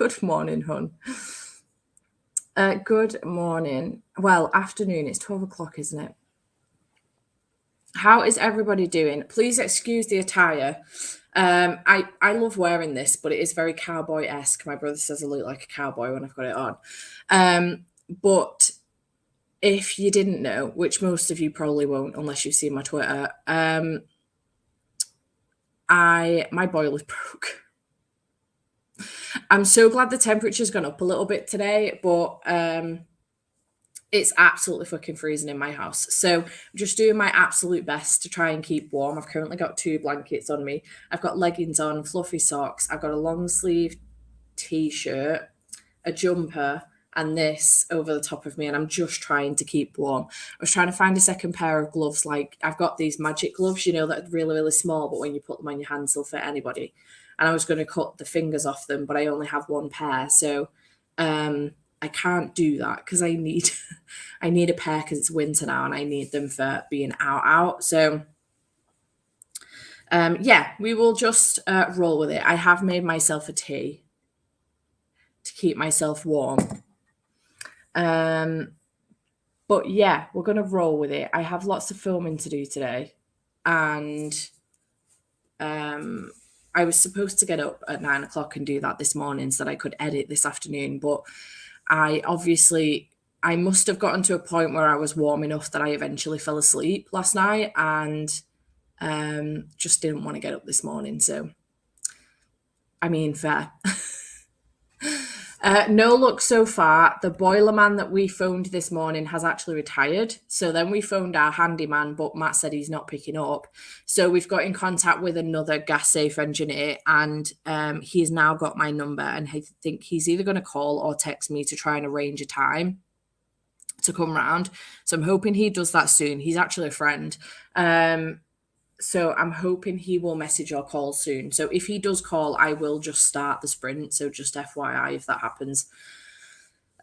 Good morning, hon. Good morning. Well, afternoon. It's 12 o'clock, isn't it? How is everybody doing? Please excuse the attire. I love wearing this, but it is very cowboy-esque. My brother says I look like a cowboy when I've got it on. But if you didn't know, which most of you probably won't unless you've seen my Twitter, my boiler's broke. I'm so glad the temperature's gone up a little bit today, but it's absolutely fucking freezing in my house. So I'm just doing my absolute best to try and keep warm. I've currently got 2 blankets on me. I've got leggings on, fluffy socks. I've got a long sleeve t-shirt, a jumper, and this over the top of me, and I'm just trying to keep warm. I was trying to find a second pair of gloves. Like, I've got these magic gloves, that are really, really small, but when you put them on your hands, they'll fit anybody. And I was going to cut the fingers off them, but I only have 1 pair. So I can't do that because I need a pair because it's winter now and I need them for being out. So yeah, we will just roll with it. I have made myself a tea to keep myself warm. But yeah, we're gonna roll with it. I have lots of filming to do today, and I was supposed to get up at 9 o'clock and do that this morning so that I could edit this afternoon, but I must have gotten to a point where I was warm enough that I eventually fell asleep last night and just didn't want to get up this morning. So, I mean, fair. No luck so far. The boiler man that we phoned this morning has actually retired. So then we phoned our handyman, but Matt said he's not picking up. So we've got in contact with another gas safe engineer, and he's now got my number, and I think he's either going to call or text me to try and arrange a time to come round. So I'm hoping he does that soon. He's actually a friend. So I'm hoping he will message or call soon. So if he does call, I will just start the sprint. So just FYI if that happens.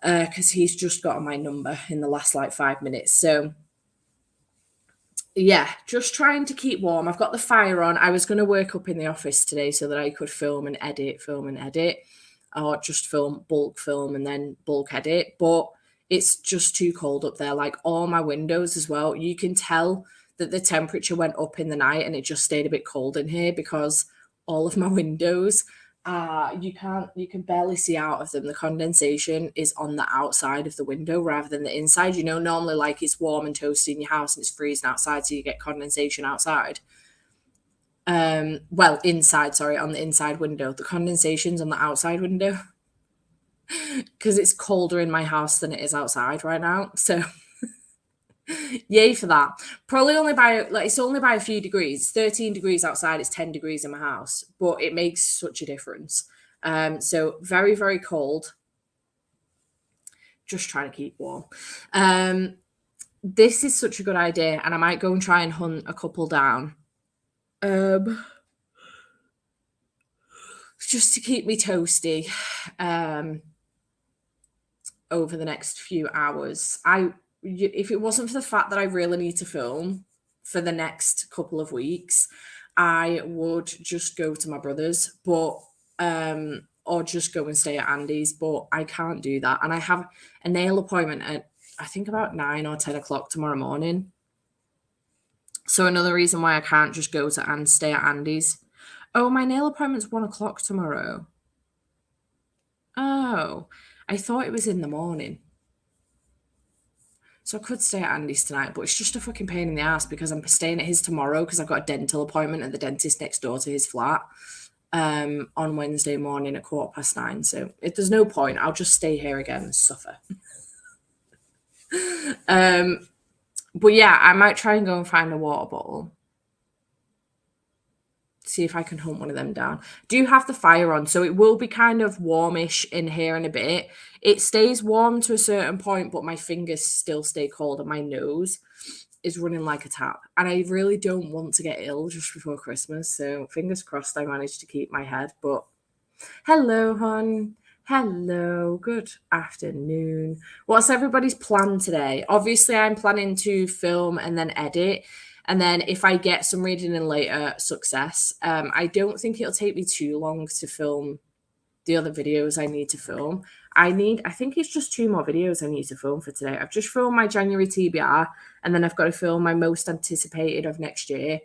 Because he's just got my number in the last 5 minutes. So yeah, just trying to keep warm. I've got the fire on. I was going to work up in the office today so that I could film and edit, or just bulk film and then bulk edit. But it's just too cold up there. Like all my windows as well. You can tell that the temperature went up in the night and it just stayed a bit cold in here because all of my windows, you can barely see out of them. The condensation is on the outside of the window rather than the inside. Normally it's warm and toasty in your house and it's freezing outside, so you get condensation outside. Inside, sorry, on the inside window. The condensation's on the outside window because it's colder in my house than it is outside right now. So yay for that. Probably only it's only by a few degrees. It's 13 degrees outside, it's 10 degrees in my house, but it makes such a difference. So very, very cold. Just trying to keep warm. This is such a good idea, and I might go and try and hunt a couple down. Just to keep me toasty over the next few hours. If it wasn't for the fact that I really need to film for the next couple of weeks, I would just go to my brother's, but or just go and stay at Andy's, but I can't do that. And I have a nail appointment at I think about 9 or 10 o'clock tomorrow morning. So another reason why I can't just go to and stay at Andy's. Oh, my nail appointment's 1 o'clock tomorrow. Oh, I thought it was in the morning. So I could stay at Andy's tonight, but it's just a fucking pain in the ass because I'm staying at his tomorrow because I've got a dental appointment at the dentist next door to his flat on Wednesday morning at 9:15. So there's no point. I'll just stay here again and suffer. But yeah, I might try and go and find a water bottle. See if I can hunt one of them down. Do have the fire on, so it will be kind of warmish in here in a bit. It stays warm to a certain point, but my fingers still stay cold and my nose is running like a tap. And I really don't want to get ill just before Christmas, so fingers crossed I managed to keep my head. But hello, hon. Hello, good afternoon. What's everybody's plan today? Obviously, I'm planning to film and then edit. And then if I get some reading in later, success. I don't think it'll take me too long to film the other videos I need to film. I think it's just 2 more videos I need to film for today. I've just filmed my January TBR, and then I've got to film my most anticipated of next year,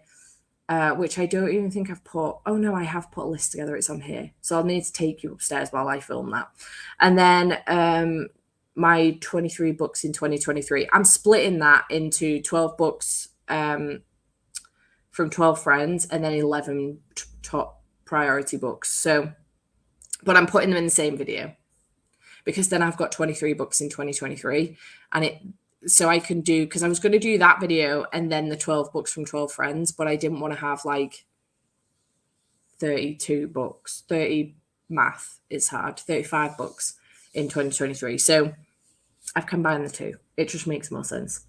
which I don't even think I've put. Oh no, I have put a list together. It's on here. So I'll need to take you upstairs while I film that. And then my 23 books in 2023. I'm splitting that into 12 books from 12 friends and then 11 top priority books. So, but I'm putting them in the same video because then I've got 23 books in 2023, and so I can do, because I was going to do that video and then the 12 books from 12 friends, but I didn't want to have like 32 books, 30 math, it's hard, 35 books in 2023. So I've combined the two. It just makes more sense.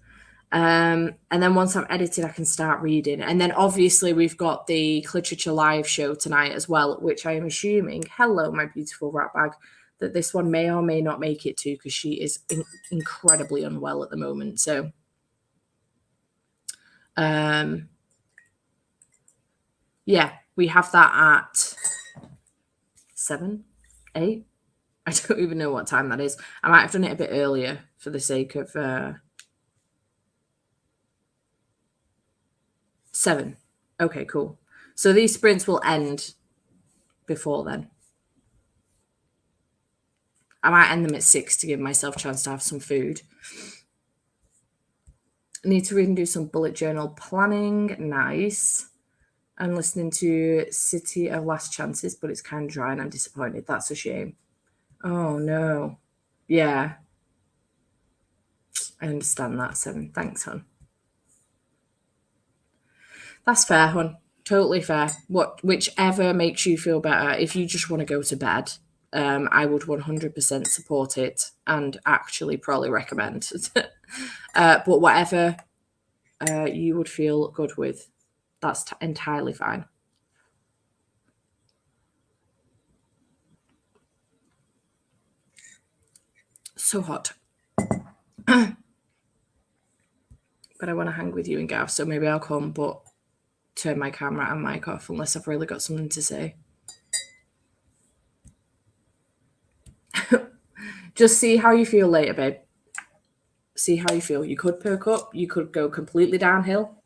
And then once I'm edited, I can start reading. And then obviously we've got the Literature Live show tonight as well, which I am assuming, hello, my beautiful rat bag, that this one may or may not make it to, because she is incredibly unwell at the moment. So, yeah, we have that at 7, 8. I don't even know what time that is. I might have done it a bit earlier for the sake of 7. Okay, cool. So these sprints will end before then. I might end them at 6 to give myself a chance to have some food. I need to read and do some bullet journal planning. Nice. I'm listening to City of Last Chances, but it's kind of dry and I'm disappointed. That's a shame. Oh, no. Yeah. I understand that, 7. Thanks, hon. That's fair, hon. Totally fair. Whichever makes you feel better. If you just want to go to bed, I would 100% support it and actually probably recommend. But whatever you would feel good with, that's entirely fine. So hot. But I want to hang with you and Gav, so maybe I'll come, but turn my camera and mic off unless I've really got something to say. Just see how you feel later, babe. See how you feel. You could perk up. You could go completely downhill.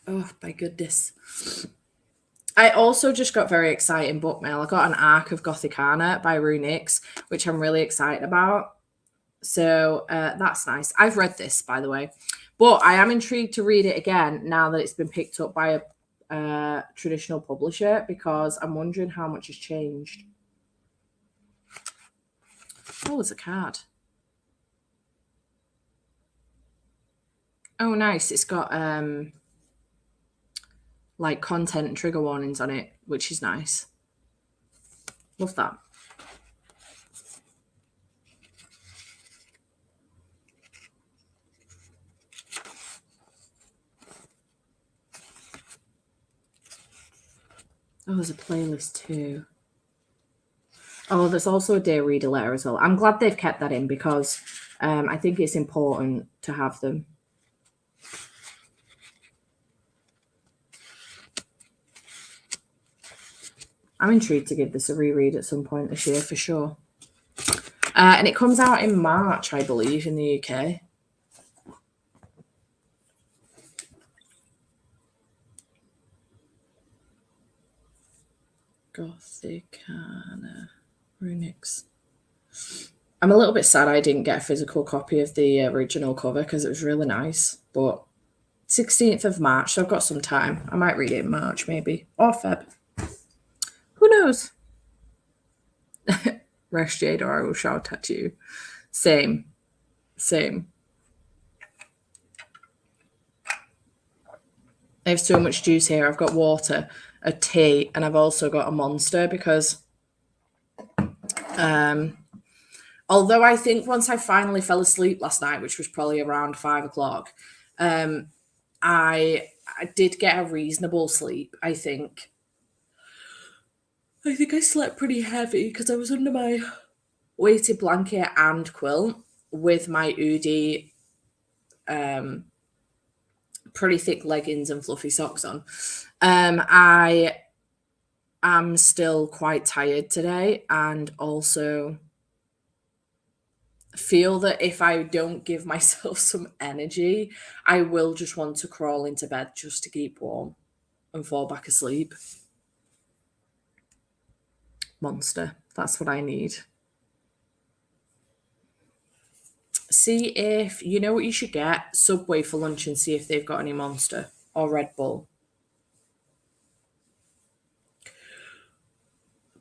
Oh, my goodness. I also just got very exciting book mail. I got an Arc of Gothicana by Rue Nix, which I'm really excited about. So that's nice. I've read this, by the way. But I am intrigued to read it again now that it's been picked up by a traditional publisher, because I'm wondering how much has changed. Oh, there's a card. Oh, nice. It's got like content and trigger warnings on it, which is nice. Love that. Oh, there's a playlist too. Oh, there's also a day reader letter as well. I'm glad they've kept that in, because I think it's important to have them. I'm intrigued to give this a reread at some point this year for sure. And it comes out in March, I believe, in the UK. Gothicana Rue Nix. I'm a little bit sad I didn't get a physical copy of the original cover, because it was really nice. But 16th of March, so I've got some time. I might read it in March, maybe. Or Feb. Who knows? Rest Jade, or I will shout at you. Same. I have so much juice here. I've got water, a tea, and I've also got a Monster, because although I think once I finally fell asleep last night, which was probably around 5 o'clock, I did get a reasonable sleep, I think. I think I slept pretty heavy because I was under my weighted blanket and quilt with my Udi pretty thick leggings and fluffy socks on. I am still quite tired today, and also feel that if I don't give myself some energy, I will just want to crawl into bed just to keep warm and fall back asleep. Monster. That's what I need. See if you know what you should get Subway for lunch and see if they've got any Monster or Red Bull.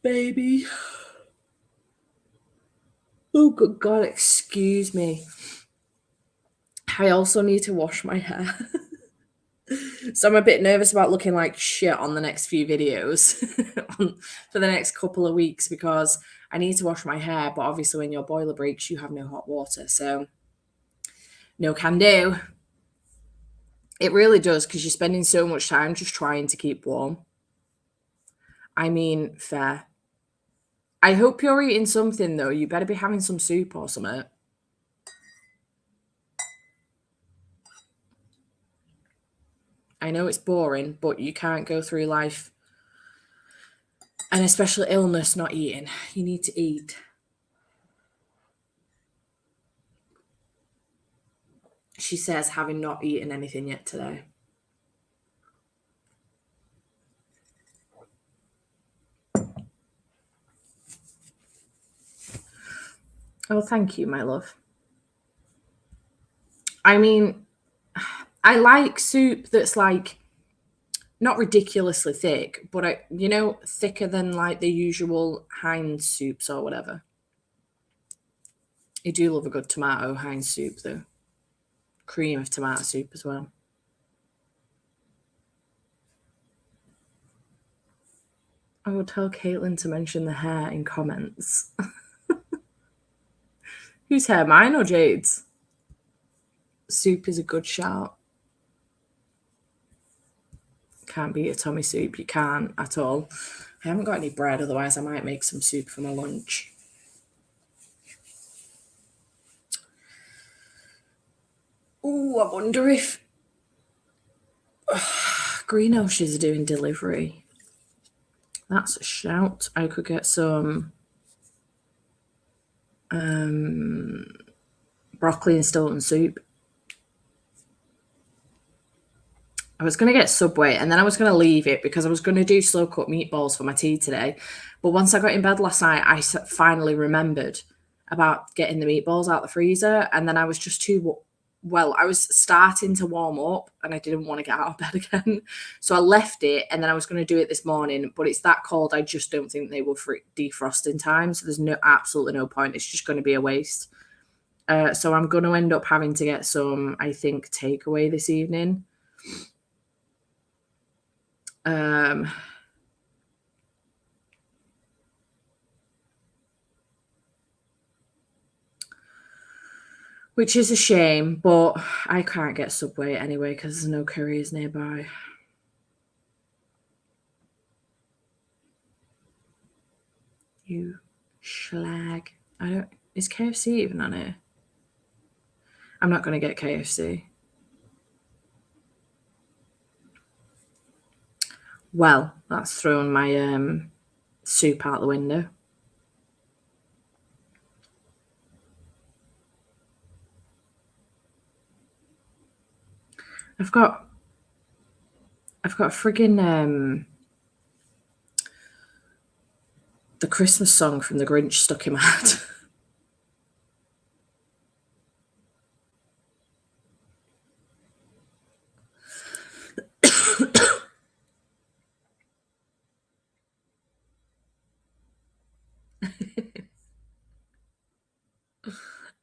Baby. Oh, good God, excuse me. I also need to wash my hair. So I'm a bit nervous about looking like shit on the next few videos for the next couple of weeks because I need to wash my hair. But obviously, when your boiler breaks, you have no hot water. So no can do. It really does because you're spending so much time just trying to keep warm. I mean, fair. I hope you're eating something, though. You better be having some soup or something. I know it's boring, but you can't go through life, and especially illness, not eating. You need to eat. She says, having not eaten anything yet today. Oh, thank you, my love. I mean, I like soup that's like not ridiculously thick, but thicker than like the usual Heinz soups or whatever. I do love a good tomato Heinz soup, though. Cream of tomato soup as well. I will tell Caitlin to mention the hair in comments. Whose hair, mine or Jade's? Soup is a good shout. Can't beat a Tommy soup. You can't at all. I haven't got any bread, otherwise I might make some soup for my lunch. Oh, I wonder if Greenhouses are doing delivery. That's a shout. I could get some broccoli and Stilton soup. I was going to get Subway and then I was going to leave it because I was going to do slow cooked meatballs for my tea today. But once I got in bed last night, I finally remembered about getting the meatballs out the freezer. And then I was just I was starting to warm up and I didn't want to get out of bed again. So I left it and then I was going to do it this morning. But it's that cold, I just don't think they will defrost in time. So there's absolutely no point. It's just going to be a waste. So I'm going to end up having to get some, I think, takeaway this evening. Which is a shame, but I can't get Subway anyway because there's no Currys nearby. You schlag. Is KFC even on here? I'm not going to get KFC. Well, that's thrown my soup out the window. I've got a friggin' the Christmas song from The Grinch stuck in my head.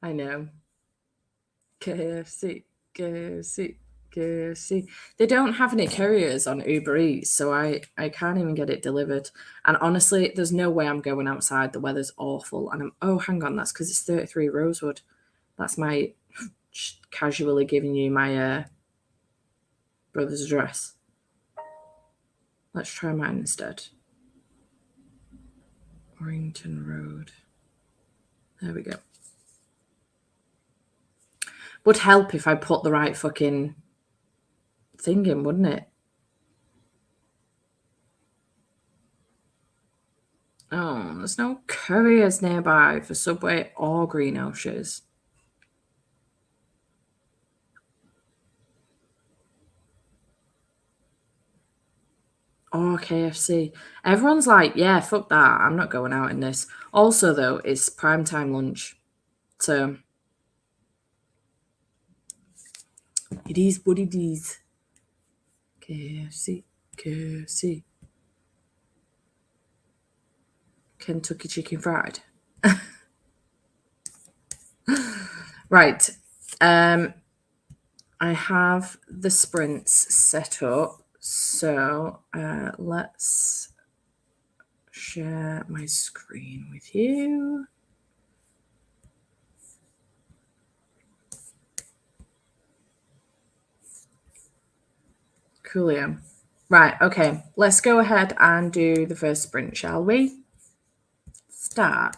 I know. KFC. They don't have any couriers on Uber Eats, so I can't even get it delivered. And honestly, there's no way I'm going outside. The weather's awful. And hang on, that's because it's 33 Rosewood. That's my casually giving you my brother's address. Let's try mine instead. Orrington Road. There we go. Would help if I put the right fucking thinking, wouldn't it? Oh, there's no couriers nearby for Subway or Greenhouses. Or KFC. Everyone's like, yeah, fuck that. I'm not going out in this. Also, though, it's prime time lunch. So it is what it is. KFC, KFC. Kentucky Chicken Fried. Right. I have the sprints set up. So let's share my screen with you. Coolio. Right, okay. Let's go ahead and do the first sprint, shall we? Start.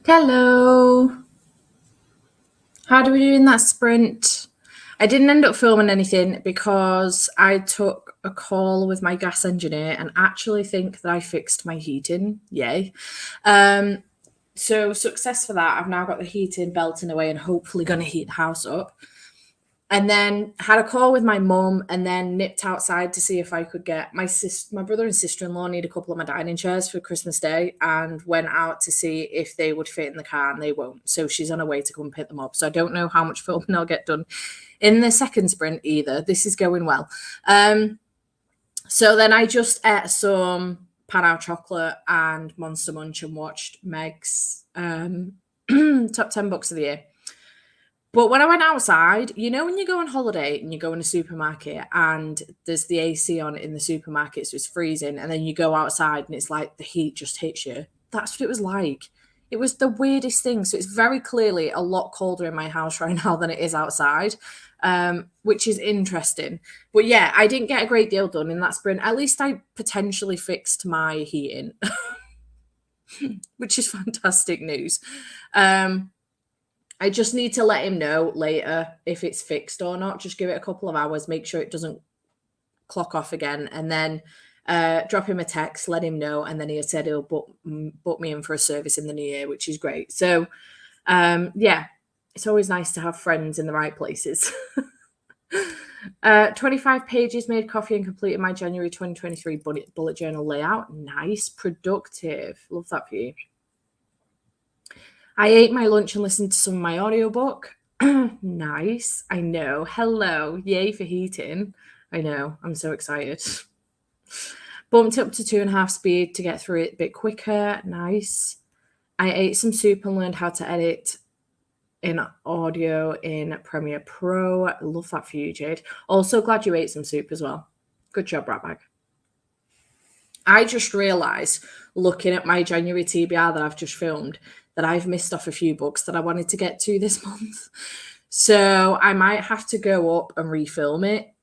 Hello. How do we do in that sprint? I didn't end up filming anything because I took a call with my gas engineer and actually think that I fixed my heating. Yay. So success for that. I've now got the heating belting away and hopefully going to heat the house up. And then had a call with my mum and then nipped outside to see if I could get my brother and sister-in-law need a couple of my dining chairs for Christmas Day, and went out to see if they would fit in the car, and they won't. So she's on her way to come pick them up. So I don't know how much filming I'll get done in the second sprint either. This is going well. So then I just ate some Pan chocolate and Monster Munch and watched Meg's top 10 books of the year. But when I went outside, you know, when you go on holiday and you go in a supermarket and there's the AC on in the supermarket, so it's freezing, and then you go outside and it's like the heat just hits you. That's what it was like. It was the weirdest thing. So it's very clearly a lot colder in my house right now than it is outside, which is interesting. But yeah, I didn't get a great deal done in that sprint. At least I potentially fixed my heating, which is fantastic news. I just need to let him know later if it's fixed or not. Just give it a couple of hours, make sure it doesn't clock off again, and then drop him a text, let him know, and then he said he'll book me in for a service in the new year, which is great. So, yeah, it's always nice to have friends in the right places. 25 pages, made coffee and completed my January 2023 bullet journal layout. Nice, productive. Love that for you. I ate my lunch and listened to some of my audiobook. Nice. I know. Hello. Yay for heating. I know. I'm so excited. Bumped up to 2.5 speed to get through it a bit quicker. Nice. I ate some soup and learned how to edit in audio in Premiere Pro. Love that for you, Jade. Also glad you ate some soup as well. Good job, Ratbag. I just realised, looking at my January TBR that I've just filmed, that I've missed off a few books that I wanted to get to this month. So I might have to go up and refilm it,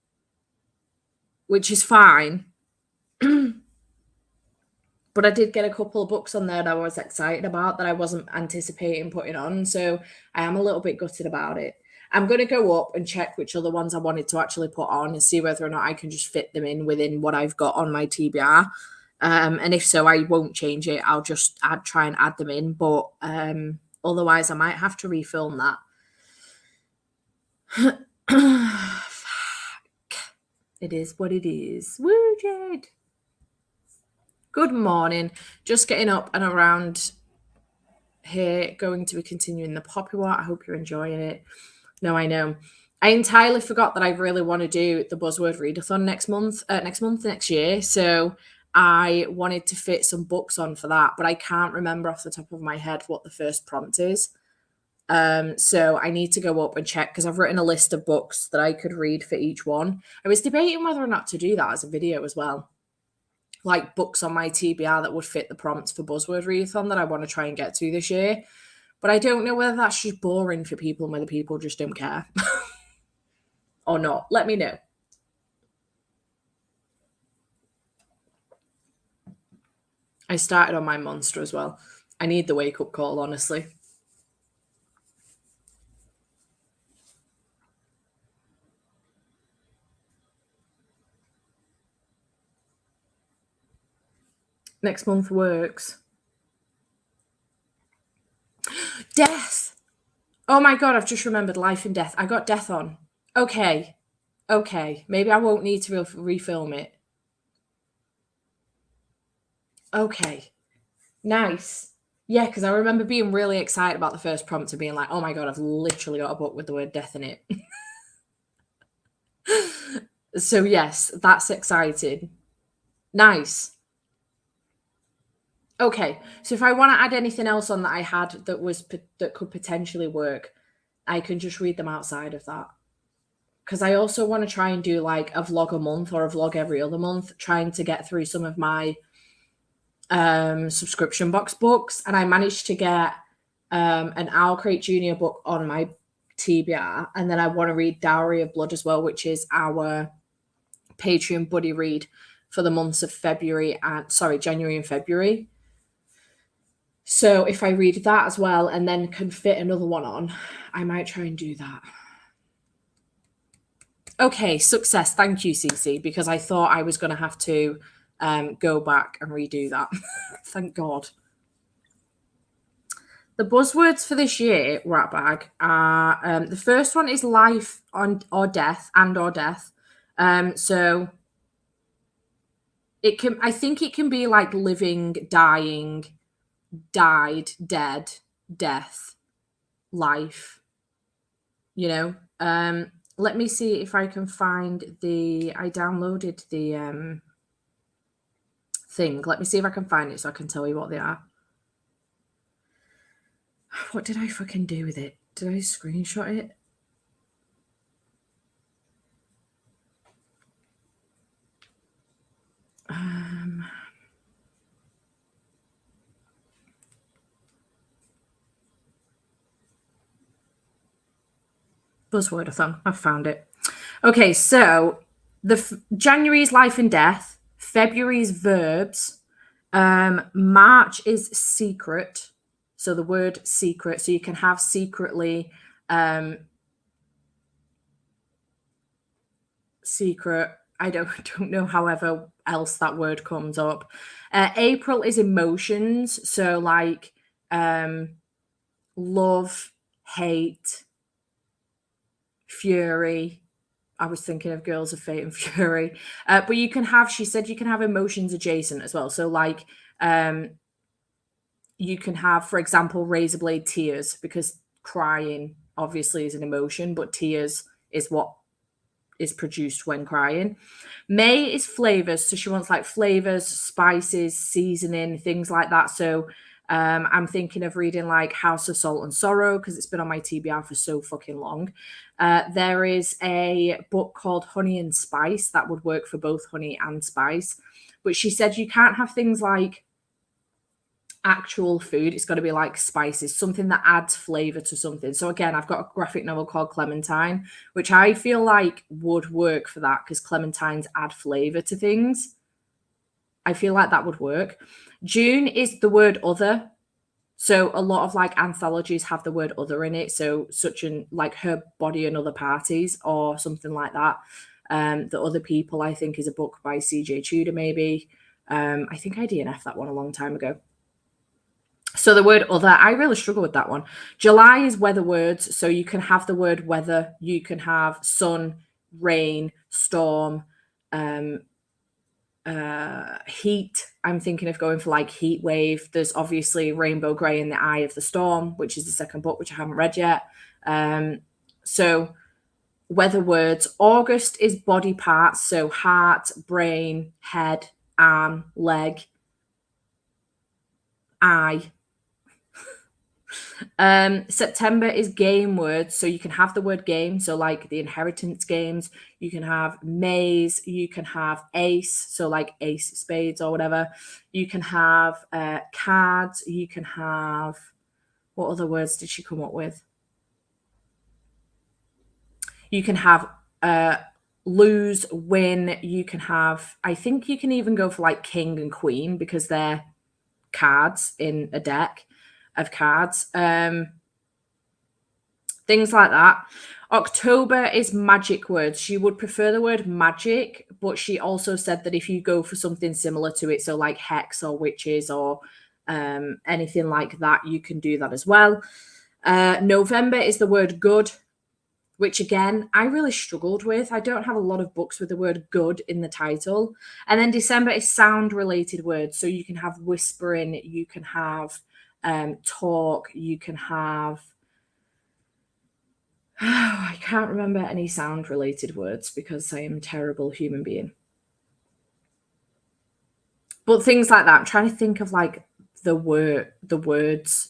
which is fine. But I did get a couple of books on there that I was excited about that I wasn't anticipating putting on. So I am a little bit gutted about it. I'm going to go up and check which other ones I wanted to actually put on and see whether or not I can just fit them in within what I've got on my TBR. And if so, I won't change it. I'll just try and add them in. But otherwise, I might have to refilm that. Fuck. It is what it is. Woo, Jade. Good morning. Just getting up and around here, going to be continuing the Poppy Walk. I hope you're enjoying it. No, I know. I entirely forgot that I really want to do the Buzzword Readathon next year. So I wanted to fit some books on for that, but I can't remember off the top of my head what the first prompt is. So I need to go up and check because I've written a list of books that I could read for each one. I was debating whether or not to do that as a video as well. Like books on my TBR that would fit the prompts for Buzzword Readathon that I want to try and get to this year. But I don't know whether that's just boring for people and whether people just don't care or not. Let me know. I started on my monster as well. I need the wake-up call, honestly. Next month works. Death. Oh my God, I've just remembered Life and Death. I got Death on. Okay. Maybe I won't need to refilm it. Okay. Nice. Yeah, because I remember being really excited about the first prompt and being like, oh my God, I've literally got a book with the word death in it. So yes, that's exciting. Nice. Okay, so if I want to add anything else on that I had that could potentially work, I can just read them outside of that. Because I also want to try and do like a vlog a month or a vlog every other month, trying to get through some of my subscription box books. And I managed to get an Owl Crate Junior book on my TBR. And then I want to read Dowry of Blood as well, which is our Patreon buddy read for the months of January and February. So if I read that as well and then can fit another one on, I might try and do that. Okay, success. Thank you, Cece, because I thought I was going to have to go back and redo that. Thank God. The buzzwords for this year, Rat Bag, are the first one is life or death and or death. So it can, I think it can be like living, dying, died, dead, death, life. You know. Let me see if I can find the. I downloaded the thing. Let me see if I can find it so I can tell you what they are. What did I fucking do with it? Did I screenshot it? Buzzwordathon. I found it. Okay, so January's life and death, February's verbs, March is secret. So the word secret. So you can have secretly, secret. I don't know. However else that word comes up. April is emotions. So like love, hate, fury. I was thinking of Girls of Fate and Fury. But you can have, she said you can have emotions adjacent as well. So like you can have, for example, razor blade tears, because crying obviously is an emotion, but tears is what is produced when crying. May is flavors. So she wants like flavors, spices, seasoning, things like that. So I'm thinking of reading like House of Salt and Sorrow because it's been on my TBR for so fucking long. There is a book called Honey and Spice that would work for both honey and spice. But she said you can't have things like actual food. It's got to be like spices, something that adds flavor to something. So again, I've got a graphic novel called Clementine, which I feel like would work for that because clementines add flavor to things. I feel like that would work. June is the word other. So a lot of like anthologies have the word other in it. So such an like Her Body and Other Parties or something like that. The Other People, I think, is a book by CJ Tudor, maybe. I think I DNF'd that one a long time ago. So the word other, I really struggle with that one. July is weather words. So you can have the word weather. You can have sun, rain, storm, heat. I'm thinking of going for like heat wave. There's obviously Rainbow Grey in the Eye of the Storm, which is the second book, which I haven't read yet. So weather words. August is body parts. So heart, brain, head, arm, leg, eye. September is game words. So you can have the word game. So like the inheritance games, you can have maze, you can have ace. So like ace spades or whatever. You can have cards. You can have, what other words did she come up with? You can have lose, win. You can have, I think you can even go for like king and queen because they're cards in a deck of cards. Things like that. October is magic words. She would prefer the word magic, but she also said that if you go for something similar to it, so like hex or witches or anything like that, you can do that as well. November is the word good, which again, I really struggled with. I don't have a lot of books with the word good in the title. And then December is sound related words. So you can have whispering, you can have talk, you can have, I can't remember any sound related words because I am a terrible human being. But things like that, I'm trying to think of like the words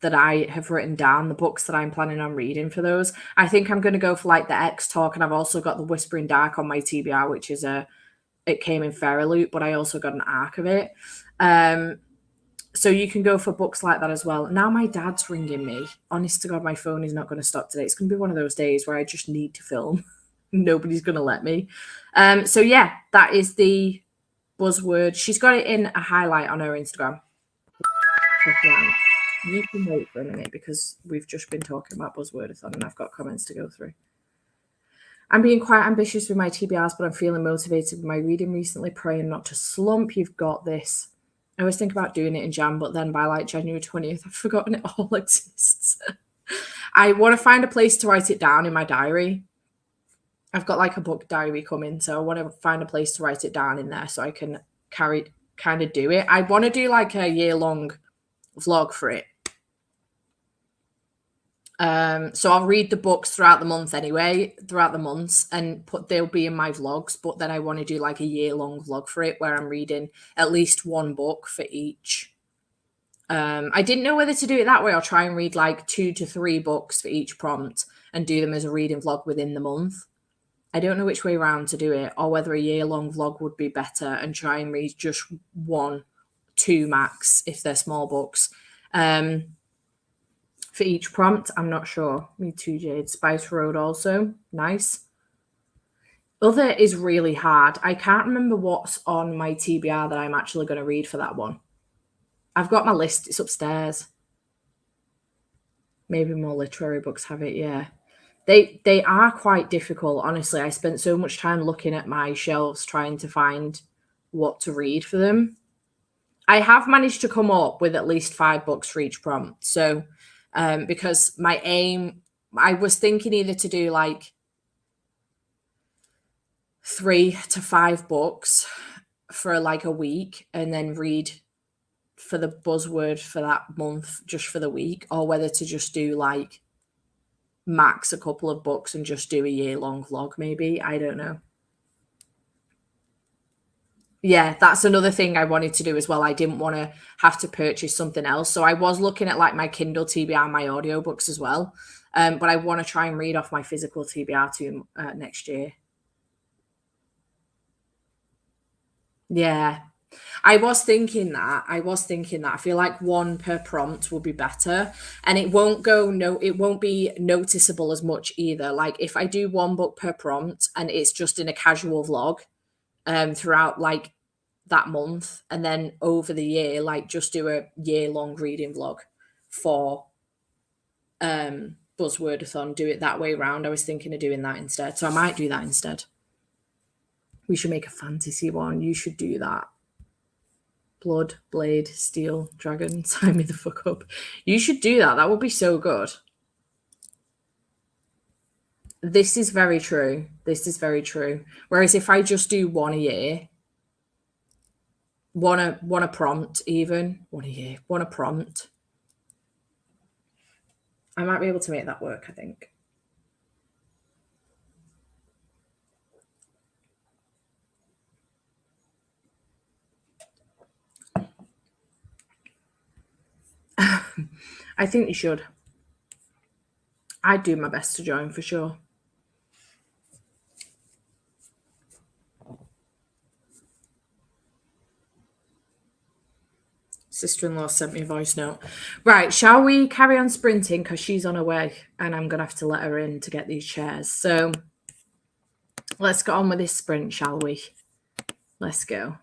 that I have written down, the books that I'm planning on reading for those. I think I'm going to go for like the X Talk, and I've also got the Whispering Dark on my TBR, which is it came in Feraloot, but I also got an arc of it. So you can go for books like that as well. Now my dad's ringing me. Honest to God, my phone is not going to stop today. It's going to be one of those days where I just need to film. Nobody's going to let me. So yeah, that is the buzzword. She's got it in a highlight on her Instagram. Click right. You can wait for a minute because we've just been talking about Buzzwordathon and I've got comments to go through. I'm being quite ambitious with my TBRs, but I'm feeling motivated with my reading recently, praying not to slump. You've got this. I always think about doing it in Jan, but then by like January 20th, I've forgotten it all exists. I want to find a place to write it down in my diary. I've got like a book diary coming, so I want to find a place to write it down in there so I can kind of do it. I want to do like a year-long vlog for it. So I'll read the books throughout the month anyway, throughout the months, and they'll be in my vlogs. But then I want to do like a year-long vlog for it where I'm reading at least one book for each. I didn't know whether to do it that way or try and read like 2 to 3 books for each prompt and do them as a reading vlog within the month. I don't know which way around to do it, or whether a year-long vlog would be better and try and read just 1, 2 max if they're small books. For each prompt, I'm not sure. Me too, Jade. Spice Road also. Nice. Other is really hard. I can't remember what's on my TBR that I'm actually going to read for that one. I've got my list. It's upstairs. Maybe more literary books have it, yeah. They are quite difficult, honestly. I spent so much time looking at my shelves trying to find what to read for them. I have managed to come up with at least 5 books for each prompt. So, because my aim, I was thinking either to do like 3 to 5 books for like a week and then read for the buzzword for that month just for the week, or whether to just do like max a couple of books and just do a year-long vlog maybe. I don't know. Yeah, that's another thing I wanted to do as well. I didn't want to have to purchase something else. So I was looking at like my Kindle TBR, my audiobooks as well. But I want to try and read off my physical TBR too next year. Yeah. I was thinking that. I feel like 1 per prompt will be better. And it won't be noticeable as much either. Like if I do 1 book per prompt and it's just in a casual vlog throughout like that month, and then over the year, like just do a year-long reading vlog for Buzzwordathon, do it that way around. I was thinking of doing that instead. So I might do that instead. We should make a fantasy one. You should do that. Blood, Blade, Steel, Dragon, sign me the fuck up. You should do that. That would be so good. This is very true. This is very true. Whereas if I just do 1 a year, one a prompt, even 1 a year, 1 a prompt, I might be able to make that work, I think. I think you should. I'd do my best to join for sure. Sister-in-law sent me a voice note. Right, shall we carry on sprinting? Because she's on her way and I'm going to have to let her in to get these chairs. So let's get on with this sprint, shall we? Let's go.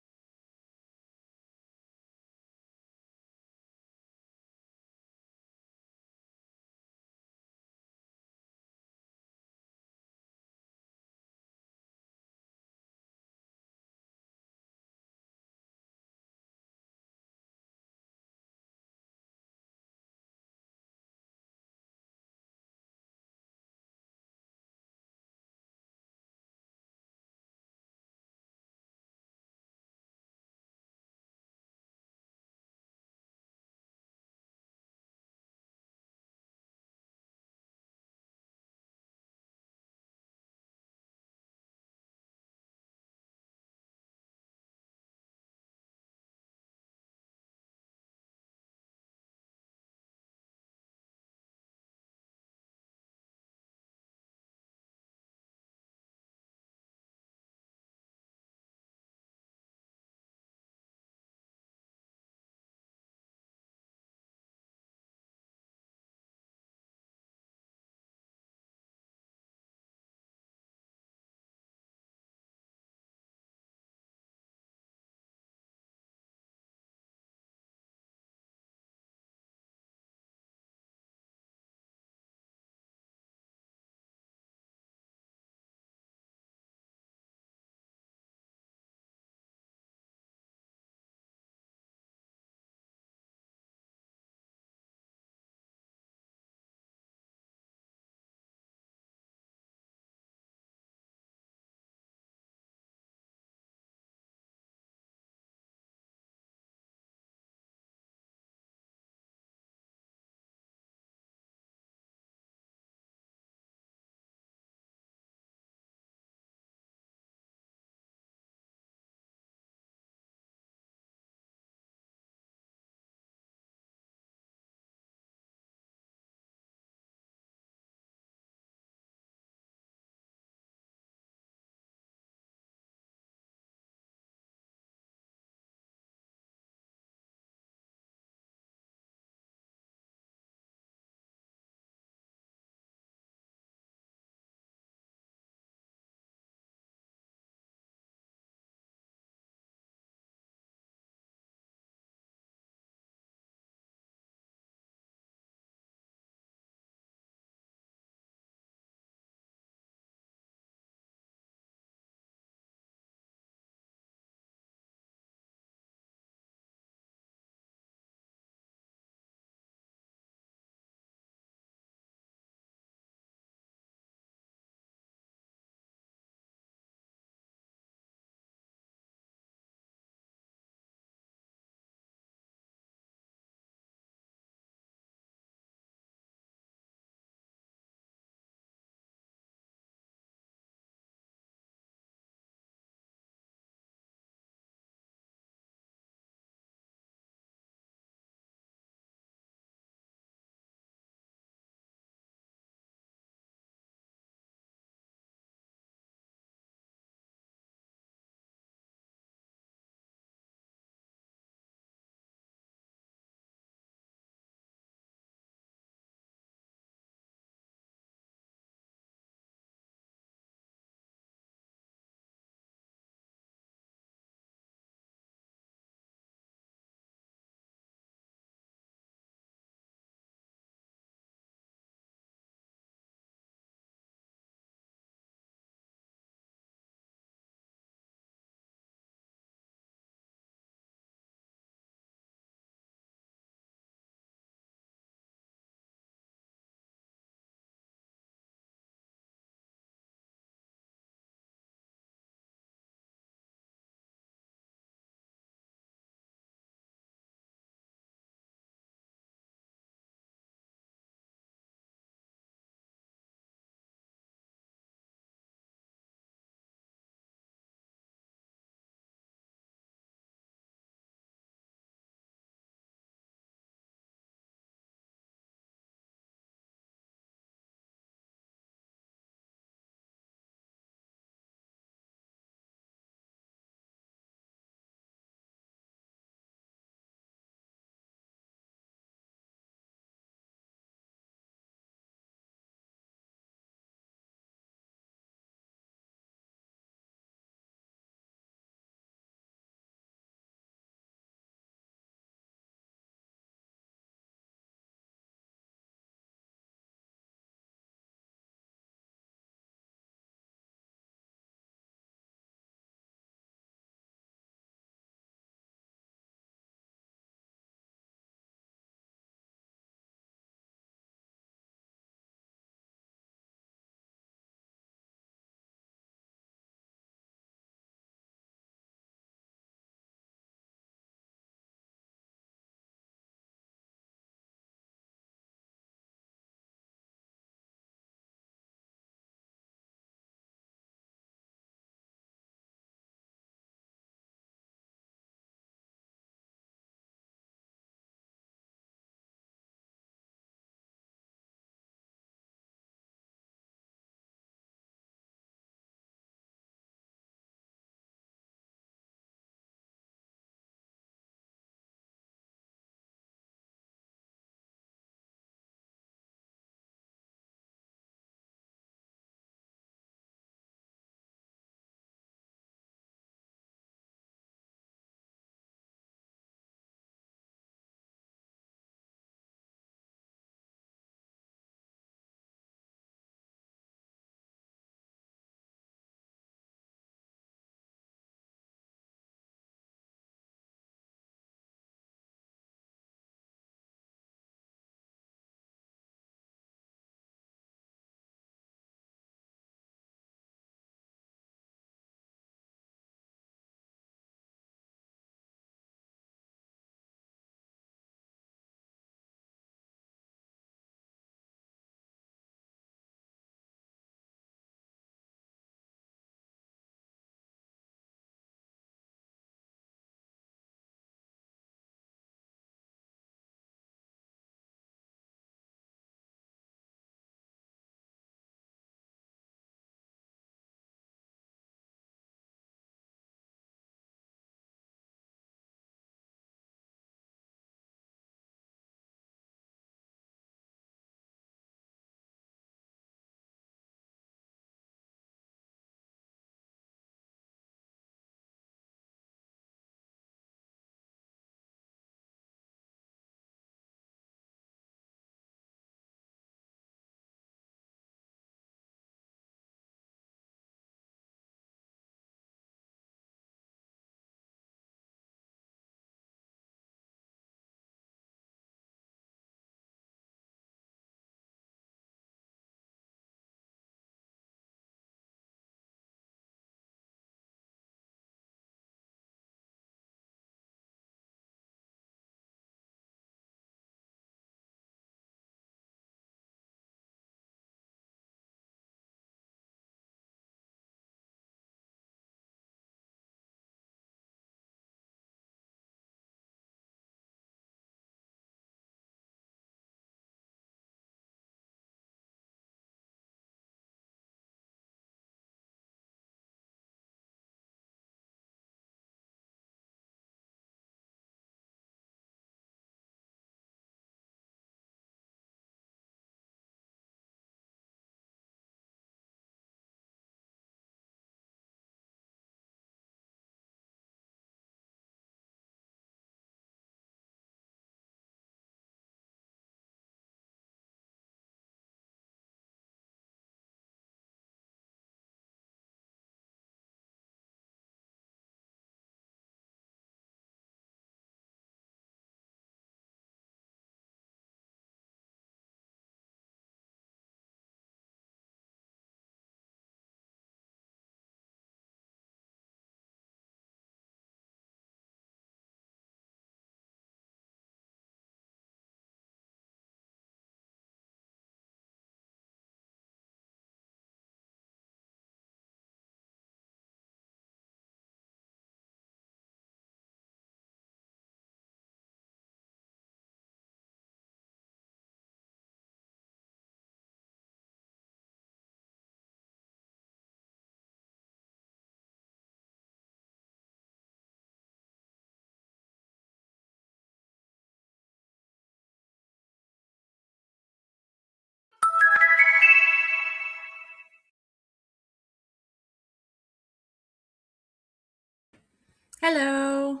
Hello.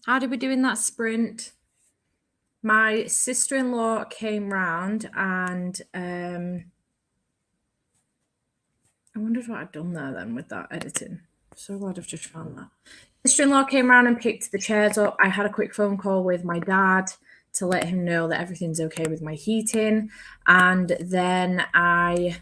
How did we do in that sprint? My sister-in-law came round and I wondered what I'd done there then with that editing. So glad I've just found that. Sister-in-law came round and picked the chairs up. I had a quick phone call with my dad to let him know that everything's okay with my heating. And then I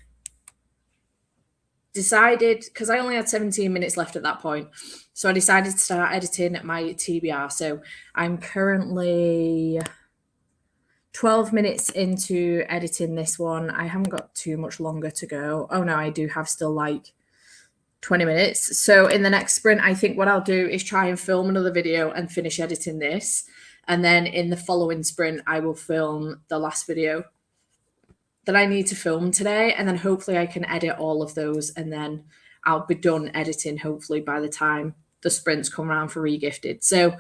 decided, because I only had 17 minutes left at that point, so I decided to start editing my TBR. So I'm currently 12 minutes into editing this one. I haven't got too much longer to go. Oh no, I do have still like 20 minutes. So in the next sprint, I think what I'll do is try and film another video and finish editing this. And then in the following sprint, I will film the last video that I need to film today. And then hopefully I can edit all of those. And then I'll be done editing, hopefully, by the time the sprints come around for regifted. So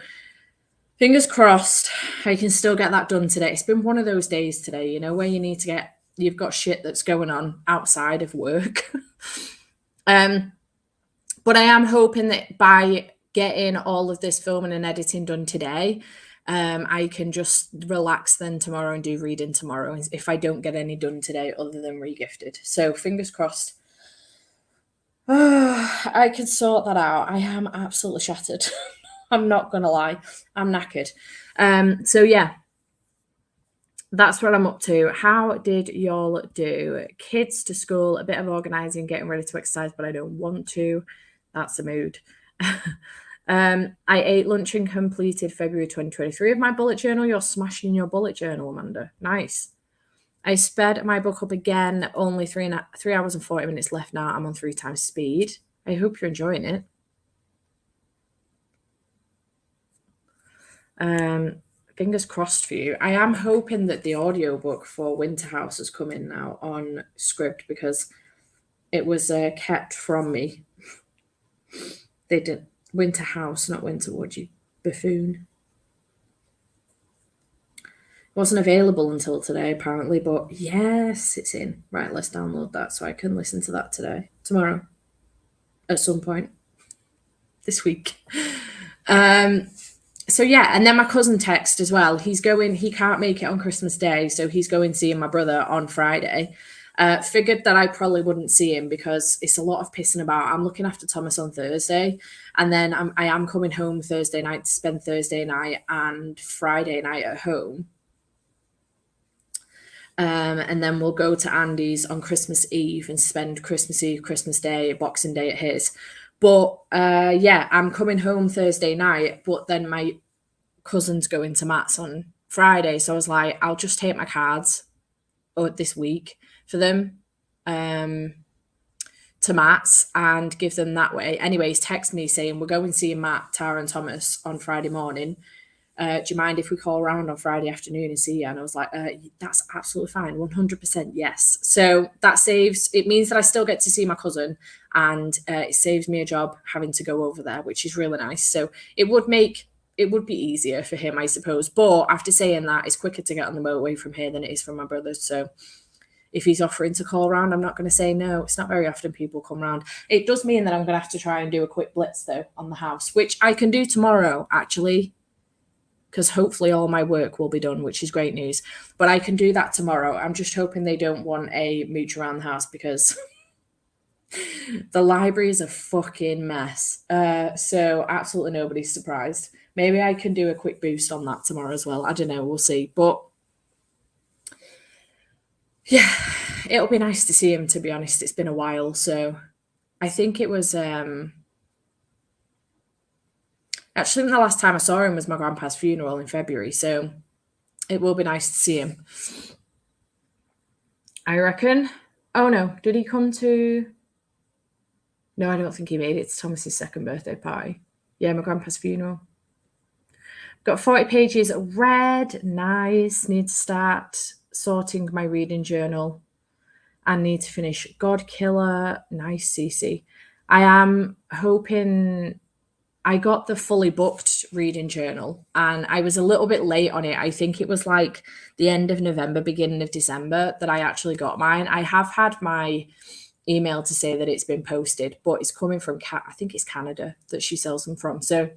fingers crossed, I can still get that done today. It's been one of those days today, you know, where you need to get, you've got shit that's going on outside of work. But I am hoping that by getting all of this filming and editing done today, I can just relax then tomorrow and do reading tomorrow if I don't get any done today other than regifted. So fingers crossed. I can sort that out. I am absolutely shattered. I'm not going to lie. I'm knackered. So yeah, that's what I'm up to. How did y'all do? Kids to school, a bit of organising, getting ready to exercise, but I don't want to. That's a mood. I ate lunch and completed February 2023 of my bullet journal. You're smashing your bullet journal, Amanda. Nice. I sped my book up again. Only 3 hours and 40 minutes left now. I'm on 3 times speed. I hope you're enjoying it. Fingers crossed for you. I am hoping that the audiobook for Winterhouse has come in now on Scribd because it was kept from me. They did Winterhouse, not Winterwood, you buffoon. It wasn't available until today, apparently, but yes, it's in. Right, let's download that so I can listen to that tomorrow, at some point this week. So yeah, and then my cousin texted as well. He can't make it on Christmas Day, so he's going seeing my brother on Friday. Figured that I probably wouldn't see him because it's a lot of pissing about. I'm looking after Thomas on Thursday, and then I am coming home Thursday night to spend Thursday night and Friday night at home. And then we'll go to Andy's on Christmas Eve and spend Christmas Eve, Christmas Day, Boxing Day at his. But yeah, I'm coming home Thursday night, but then my cousin's going to Matt's on Friday. So I was like, I'll just take my cards this week for them to Matt's and give them that way. Anyways, text me saying, we're going to see Matt, Tara and Thomas on Friday morning. Do you mind if we call around on Friday afternoon and see you? And I was like, that's absolutely fine. 100% yes. So that it means that I still get to see my cousin and it saves me a job having to go over there, which is really nice. So it would be easier for him, I suppose. But after saying that, it's quicker to get on the motorway from here than it is from my brother's. So if he's offering to call around, I'm not going to say no. It's not very often people come around. It does mean that I'm going to have to try and do a quick blitz, though, on the house, which I can do tomorrow, actually, because hopefully all my work will be done, which is great news. But I can do that tomorrow. I'm just hoping they don't want a mooch around the house because the library is a fucking mess. So absolutely nobody's surprised. Maybe I can do a quick boost on that tomorrow as well. I don't know. We'll see. But yeah, it'll be nice to see him, to be honest. It's been a while. So I think it was... Actually, the last time I saw him was my grandpa's funeral in February, so it will be nice to see him. I reckon. Oh no, did he come to... No, I don't think he made it to Thomas's second birthday party. Yeah, my grandpa's funeral. Got 40 pages read. Nice. Need to start sorting my reading journal. And need to finish God Killer. Nice, Cece. I am hoping... I got the fully booked reading journal and I was a little bit late on it. I think it was like the end of November, beginning of December that I actually got mine. I have had my email to say that it's been posted, but it's coming from I think it's Canada that she sells them from. So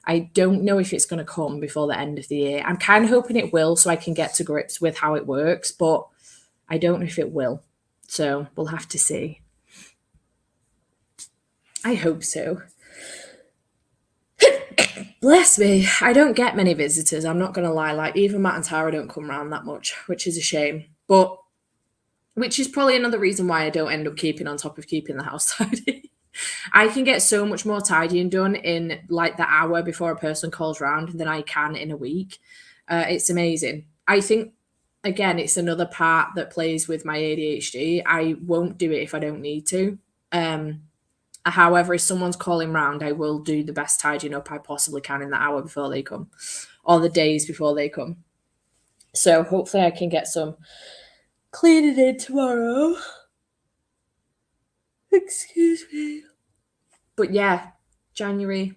I don't know if it's going to come before the end of the year. I'm kind of hoping it will so I can get to grips with how it works, but I don't know if it will. So we'll have to see. I hope so. Bless me. I don't get many visitors. I'm not going to lie. Like, even Matt and Tara don't come around that much, which is a shame. But, which is probably another reason why I don't end up keeping on top of keeping the house tidy. I can get so much more tidying done in like the hour before a person calls round than I can in a week. It's amazing. I think, again, it's another part that plays with my ADHD. I won't do it if I don't need to. However, if someone's calling round, I will do the best tidying up I possibly can in the hour before they come or the days before they come. So hopefully I can get some cleaning in tomorrow. Excuse me. But yeah, January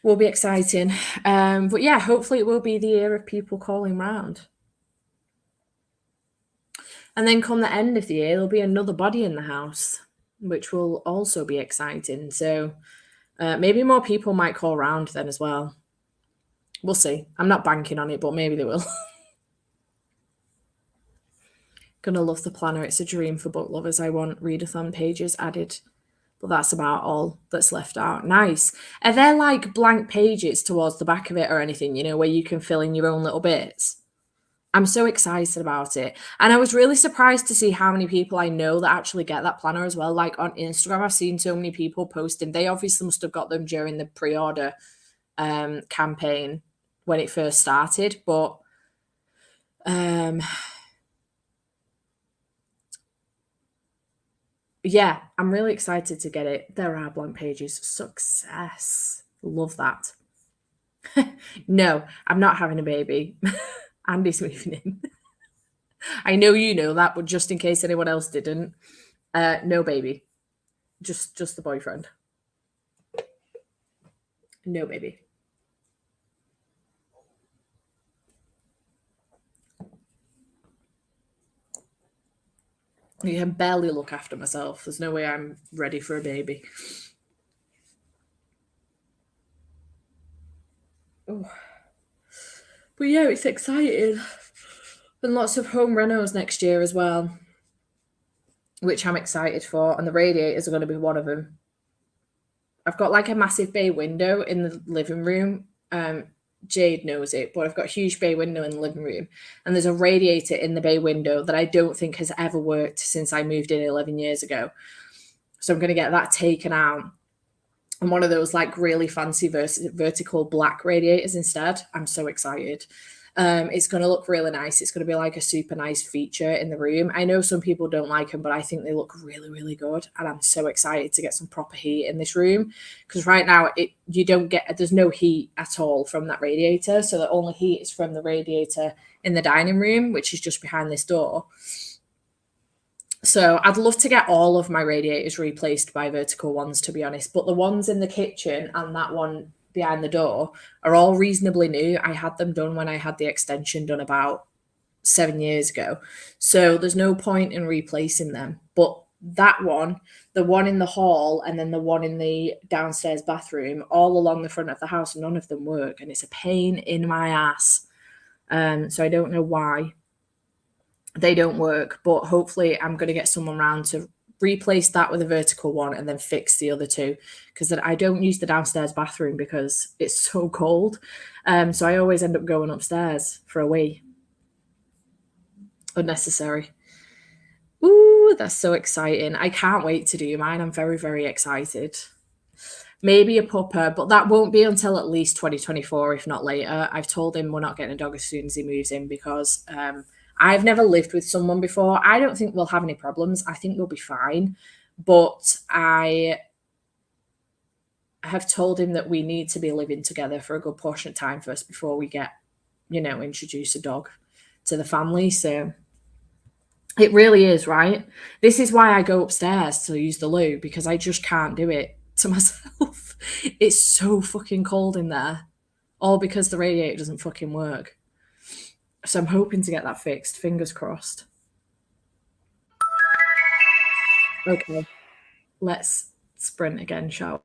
will be exciting. But yeah, hopefully it will be the year of people calling round. And then come the end of the year, there'll be another body in the house, which will also be exciting. So maybe more people might call round then as well. We'll see. I'm not banking on it, but maybe they will. Gonna love the planner. It's a dream for book lovers. I want readathon pages added, but that's about all that's left out. Nice. Are there like blank pages towards the back of it or anything, you know, where you can fill in your own little bits? I'm so excited about it. And I was really surprised to see how many people I know that actually get that planner as well. Like on Instagram, I've seen so many people posting. They obviously must have got them during the pre-order campaign when it first started. But yeah, I'm really excited to get it. There are blank pages. Success. Love that. No, I'm not having a baby. Andy's moving in. I know you know that, but just in case anyone else didn't, no baby. Just the boyfriend. No baby. I can barely look after myself. There's no way I'm ready for a baby. Oh. But yeah, it's exciting. And lots of home renos next year as well, which I'm excited for. And the radiators are going to be one of them. I've got like a massive bay window in the living room. Jade knows it, but I've got a huge bay window in the living room, and there's a radiator in the bay window that I don't think has ever worked since I moved in 11 years ago. So I'm going to get that taken out and one of those like really fancy vertical black radiators instead. I'm so excited. It's going to look really nice. It's going to be like a super nice feature in the room. I know some people don't like them, but I think they look really, really good. And I'm so excited to get some proper heat in this room because right now there's no heat at all from that radiator. So the only heat is from the radiator in the dining room, which is just behind this door. So I'd love to get all of my radiators replaced by vertical ones, to be honest. But the ones in the kitchen and that one behind the door are all reasonably new. I had them done when I had the extension done about 7 years ago. So there's no point in replacing them. But that one, the one in the hall, and then the one in the downstairs bathroom, all along the front of the house, none of them work. And it's a pain in my ass. So I don't know why they don't work, but hopefully I'm going to get someone around to replace that with a vertical one and then fix the other two because I don't use the downstairs bathroom because it's so cold. So I always end up going upstairs for a wee. Unnecessary. Ooh, that's so exciting. I can't wait to do mine. I'm very, very excited. Maybe a pupper, but that won't be until at least 2024, if not later. I've told him we're not getting a dog as soon as he moves in because I've never lived with someone before. I don't think we'll have any problems. I think we'll be fine. But I have told him that we need to be living together for a good portion of time first before we get, introduce a dog to the family. So it really is, right? This is why I go upstairs to use the loo because I just can't do it to myself. It's so fucking cold in there. All because the radiator doesn't fucking work. So I'm hoping to get that fixed. Fingers crossed. Okay, let's sprint again, shall we?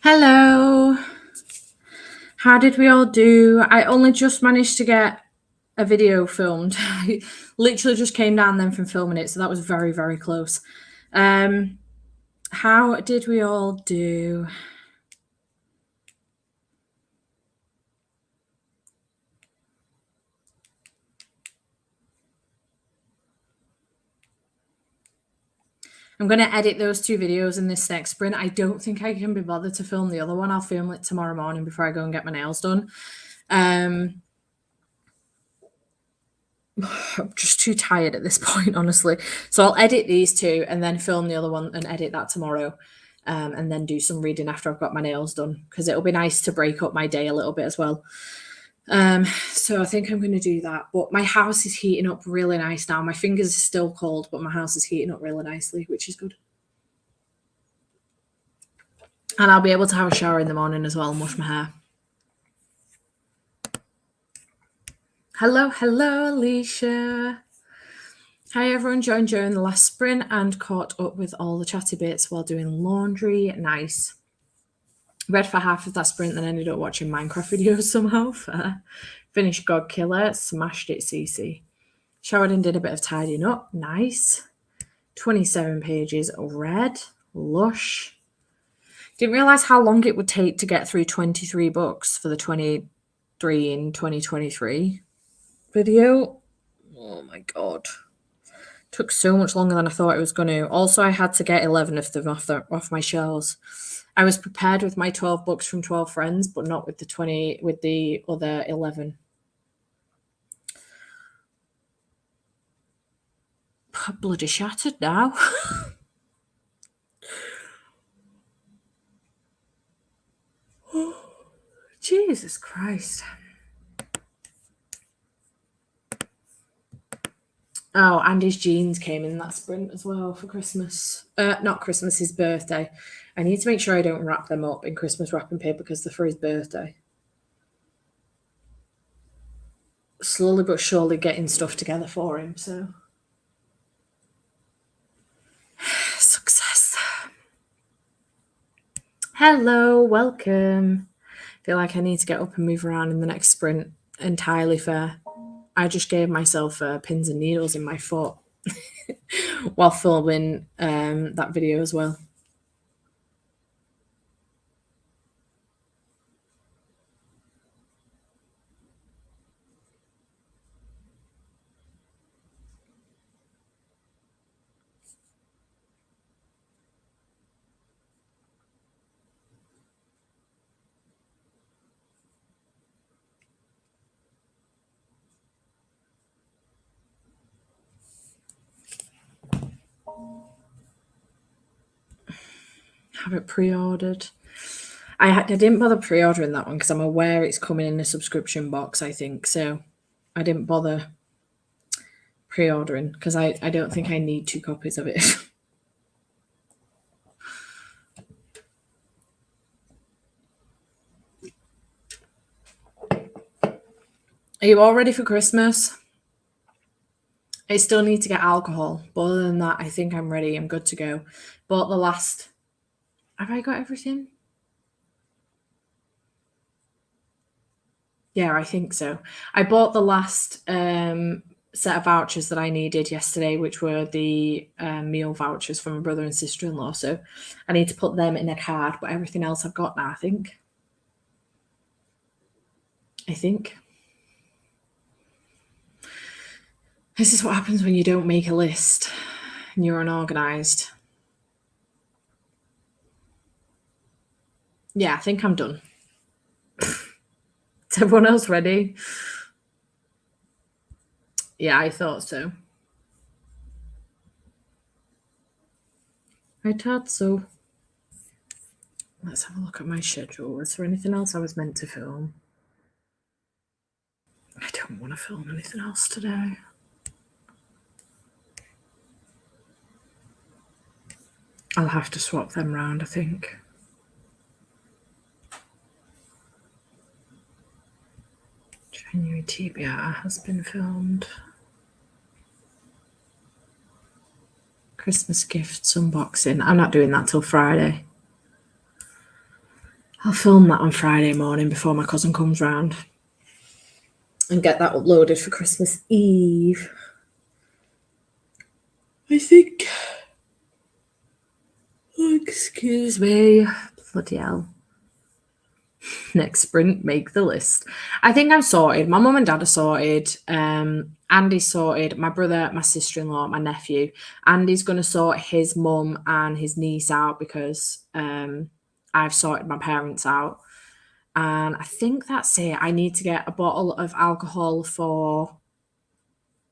Hello. How did we all do? I only just managed to get a video filmed. I literally just came down then from filming it, so that was very, very close. How did we all do? I'm going to edit those 2 videos in this next sprint. I don't think I can be bothered to film the other one. I'll film it tomorrow morning before I go and get my nails done. I'm just too tired at this point, honestly. So I'll edit these 2 and then film the other one and edit that tomorrow. And then do some reading after I've got my nails done, because it'll be nice to break up my day a little bit as well. So I think I'm going to do that. But my house is heating up really nice now. My fingers are still cold, but my house is heating up really nicely, which is good. And I'll be able to have a shower in the morning as well and wash my hair. Hello, Alicia. Hi, everyone. Joined during the last sprint and caught up with all the chatty bits while doing laundry. Nice. Read for half of that sprint, then ended up watching Minecraft videos somehow. Finished God Killer, smashed it, CC. Showered and did a bit of tidying up. Nice. 27 pages read. Lush. Didn't realise how long it would take to get through 23 books for the 23 in 2023 video. Oh my God. Took so much longer than I thought it was going to. Also, I had to get 11 of them off my shelves. I was prepared with my 12 books from 12 friends, but not with the other 11. Bloody shattered now. Jesus Christ. Oh, and his jeans came in that sprint as well for Christmas. Not Christmas, his birthday. I need to make sure I don't wrap them up in Christmas wrapping paper because they're for his birthday. Slowly but surely getting stuff together for him, so. Success. Hello, welcome. Feel like I need to get up and move around in the next sprint. Entirely fair. I just gave myself pins and needles in my foot while filming that video as well. Have it pre-ordered. I didn't bother pre-ordering that one because I'm aware it's coming in a subscription box, I think. So I didn't bother pre-ordering because I don't think I need 2 copies of it. Are you all ready for Christmas? I still need to get alcohol, but other than that, I think I'm ready. I'm good to go. Bought the last. Have I got everything? Yeah, I think so. I bought the last set of vouchers that I needed yesterday, which were the meal vouchers for my brother and sister-in-law. So I need to put them in a card, but everything else I've got now, I think. This is what happens when you don't make a list and you're unorganized. Yeah, I think I'm done. Is everyone else ready? Yeah, I thought so. I thought so. Let's have a look at my schedule. Is there anything else I was meant to film? I don't want to film anything else today. I'll have to swap them round, I think. January TBR has been filmed. Christmas gifts unboxing. I'm not doing that till Friday. I'll film that on Friday morning before my cousin comes round and get that uploaded for Christmas Eve. I think. Oh, excuse me. Bloody hell. Next sprint, make the list. I think I'm sorted. My mum and dad are sorted. Andy's sorted. My brother, my sister-in-law, my nephew. Andy's going to sort his mum and his niece out because I've sorted my parents out. And I think that's it. I need to get a bottle of alcohol for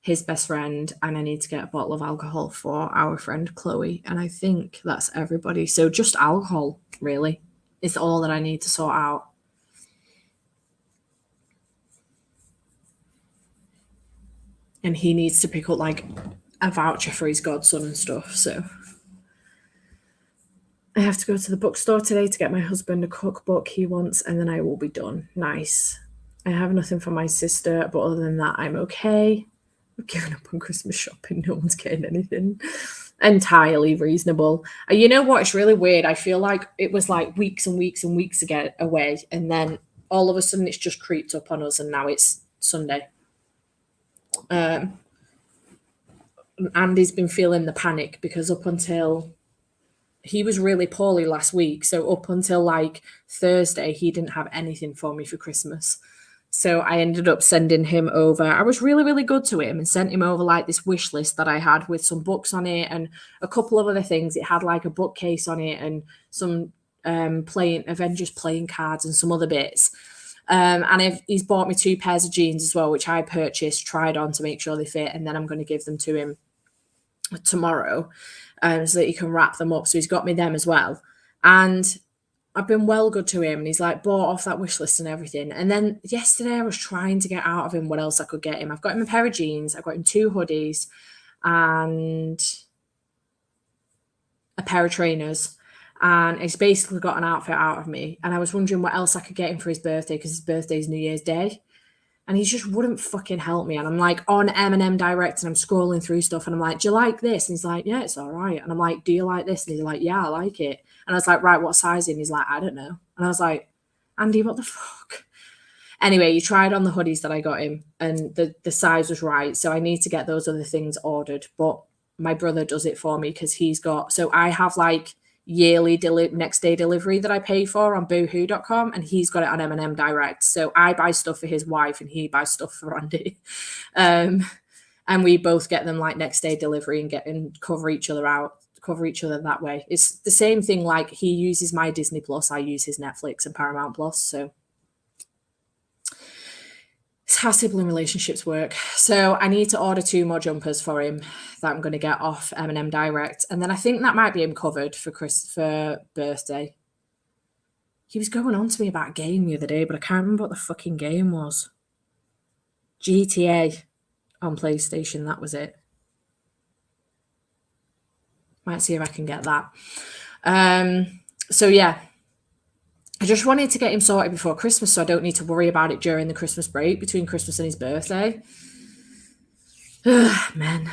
his best friend, and I need to get a bottle of alcohol for our friend Chloe. And I think that's everybody. So just alcohol, really, is all that I need to sort out. And he needs to pick up like a voucher for his godson and stuff. So I have to go to the bookstore today to get my husband a cookbook he wants, and then I will be done. Nice. I have nothing for my sister, but other than that, I'm okay. I've given up on Christmas shopping. No one's getting anything. Entirely reasonable. You know what? It's really weird. I feel like it was like weeks and weeks and weeks ago away, and then all of a sudden it's just creeped up on us, and now it's Sunday. Andy's been feeling the panic because up until he was really poorly last week, so up until like Thursday, he didn't have anything for me for Christmas. So I ended up sending him over. I was really, really good to him and sent him over like this wish list that I had with some books on it and a couple of other things. It had like a bookcase on it and some playing Avengers playing cards and some other bits. And he's bought me 2 pairs of jeans as well, which I purchased, tried on to make sure they fit, and then I'm going to give them to him tomorrow so that he can wrap them up. So he's got me them as well. And I've been well good to him, and he's like bought off that wish list and everything. And then yesterday I was trying to get out of him what else I could get him. I've got him a pair of jeans, I've got him 2 hoodies and a pair of trainers. And he's basically got an outfit out of me. And I was wondering what else I could get him for his birthday, because his birthday is New Year's Day. And he just wouldn't fucking help me. And I'm like on M&M Direct and I'm scrolling through stuff and I'm like, do you like this? And he's like, yeah, it's all right. And I'm like, do you like this? And he's like, yeah, I like it. And I was like, right, what size? And he's like, I don't know. And I was like, Andy, what the fuck? Anyway, he tried on the hoodies that I got him and the size was right. So I need to get those other things ordered. But my brother does it for me because he's got, so I have like yearly next day delivery that I pay for on boohoo.com, and he's got it on M&M Direct. So I buy stuff for his wife and he buys stuff for Andy. And we both get them like next day delivery and cover each other that way. It's the same thing, like he uses my Disney Plus, I use his Netflix and Paramount Plus. So it's how sibling relationships work. So I need to order 2 more jumpers for him that I'm going to get off M&M Direct. And then I think that might be him covered for birthday. He was going on to me about a game the other day, but I can't remember what the fucking game was. GTA on PlayStation, that was it. Might see if I can get that. So yeah, I just wanted to get him sorted before Christmas so I don't need to worry about it during the Christmas break between Christmas and his birthday. Man.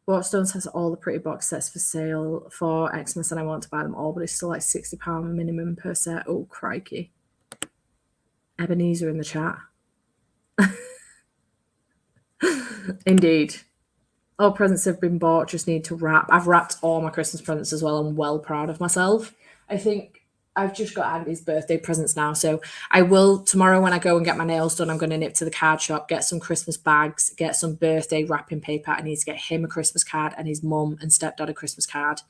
Waterstones has all the pretty box sets for sale for Xmas and I want to buy them all, but it's still like £60 minimum per set. Oh, crikey. Ebenezer in the chat. Indeed. All presents have been bought, just need to wrap. I've wrapped all my Christmas presents as well. I'm well proud of myself. I think I've just got Andy's birthday presents now. So I will, tomorrow when I go and get my nails done, I'm going to nip to the card shop, get some Christmas bags, get some birthday wrapping paper. I need to get him a Christmas card and his mum and stepdad a Christmas card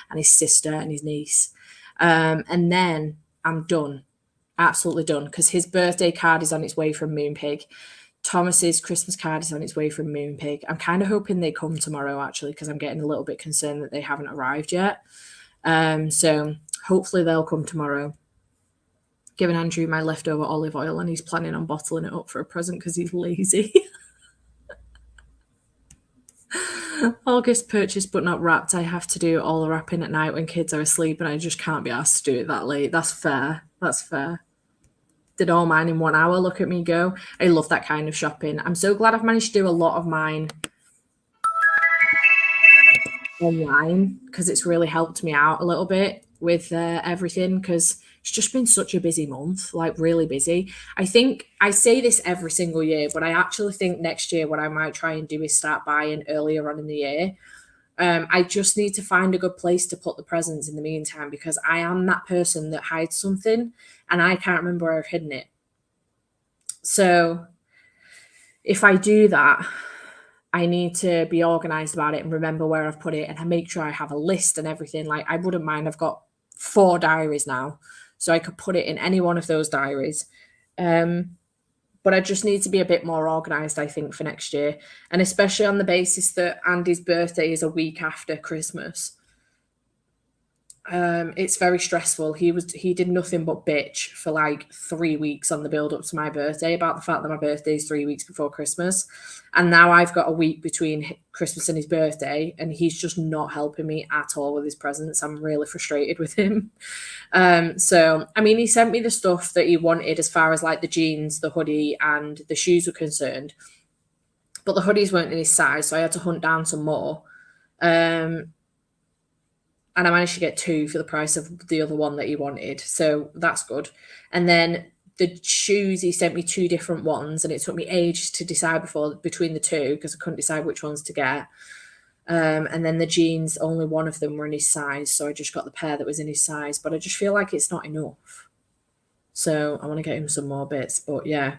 and his sister and his niece. And then I'm done. Absolutely done. Because his birthday card is on its way from Moonpig. Thomas's Christmas card is on its way from Moonpig. I'm kind of hoping they come tomorrow, actually, because I'm getting a little bit concerned that they haven't arrived yet. So hopefully they'll come tomorrow. Giving Andrew my leftover olive oil and he's planning on bottling it up for a present because he's lazy. August purchased but not wrapped. I have to do all the wrapping at night when kids are asleep and I just can't be asked to do it that late. That's fair. That's fair. Did all mine in 1 hour. Look at me go. I love that kind of shopping. I'm so glad I've managed to do a lot of mine online because it's really helped me out a little bit with everything, because It's just been such a busy month, like really busy. I think I say this every single year, but I actually think next year what I might try and do is start buying earlier on in the year. I just need to find a good place to put the presents in the meantime because I am that person that hides something and I can't remember where I've hidden it. So if I do that, I need to be organized about it and remember where I've put it and I make sure I have a list and everything. Like I wouldn't mind. I've got 4 diaries now, so I could put it in any one of those diaries. Um, but I just need to be a bit more organized, I think, for next year, and especially on the basis that Andy's birthday is a week after Christmas. It's very stressful. He did nothing but bitch for like 3 weeks on the build up to my birthday about the fact that my birthday is 3 weeks before Christmas, and now I've got a week between Christmas and his birthday, and he's just not helping me at all with his presents. I'm really frustrated with him. So I mean, he sent me the stuff that he wanted as far as like the jeans, the hoodie, and the shoes were concerned, but the hoodies weren't in his size, so I had to hunt down some more. Um, and I managed to get two for the price of the other one that he wanted. So that's good. And then the shoes, he sent me two different ones, and it took me ages to decide between the two because I couldn't decide which ones to get. And then the jeans, only one of them were in his size, so I just got the pair that was in his size. But I just feel like it's not enough. So I want to get him some more bits. But yeah,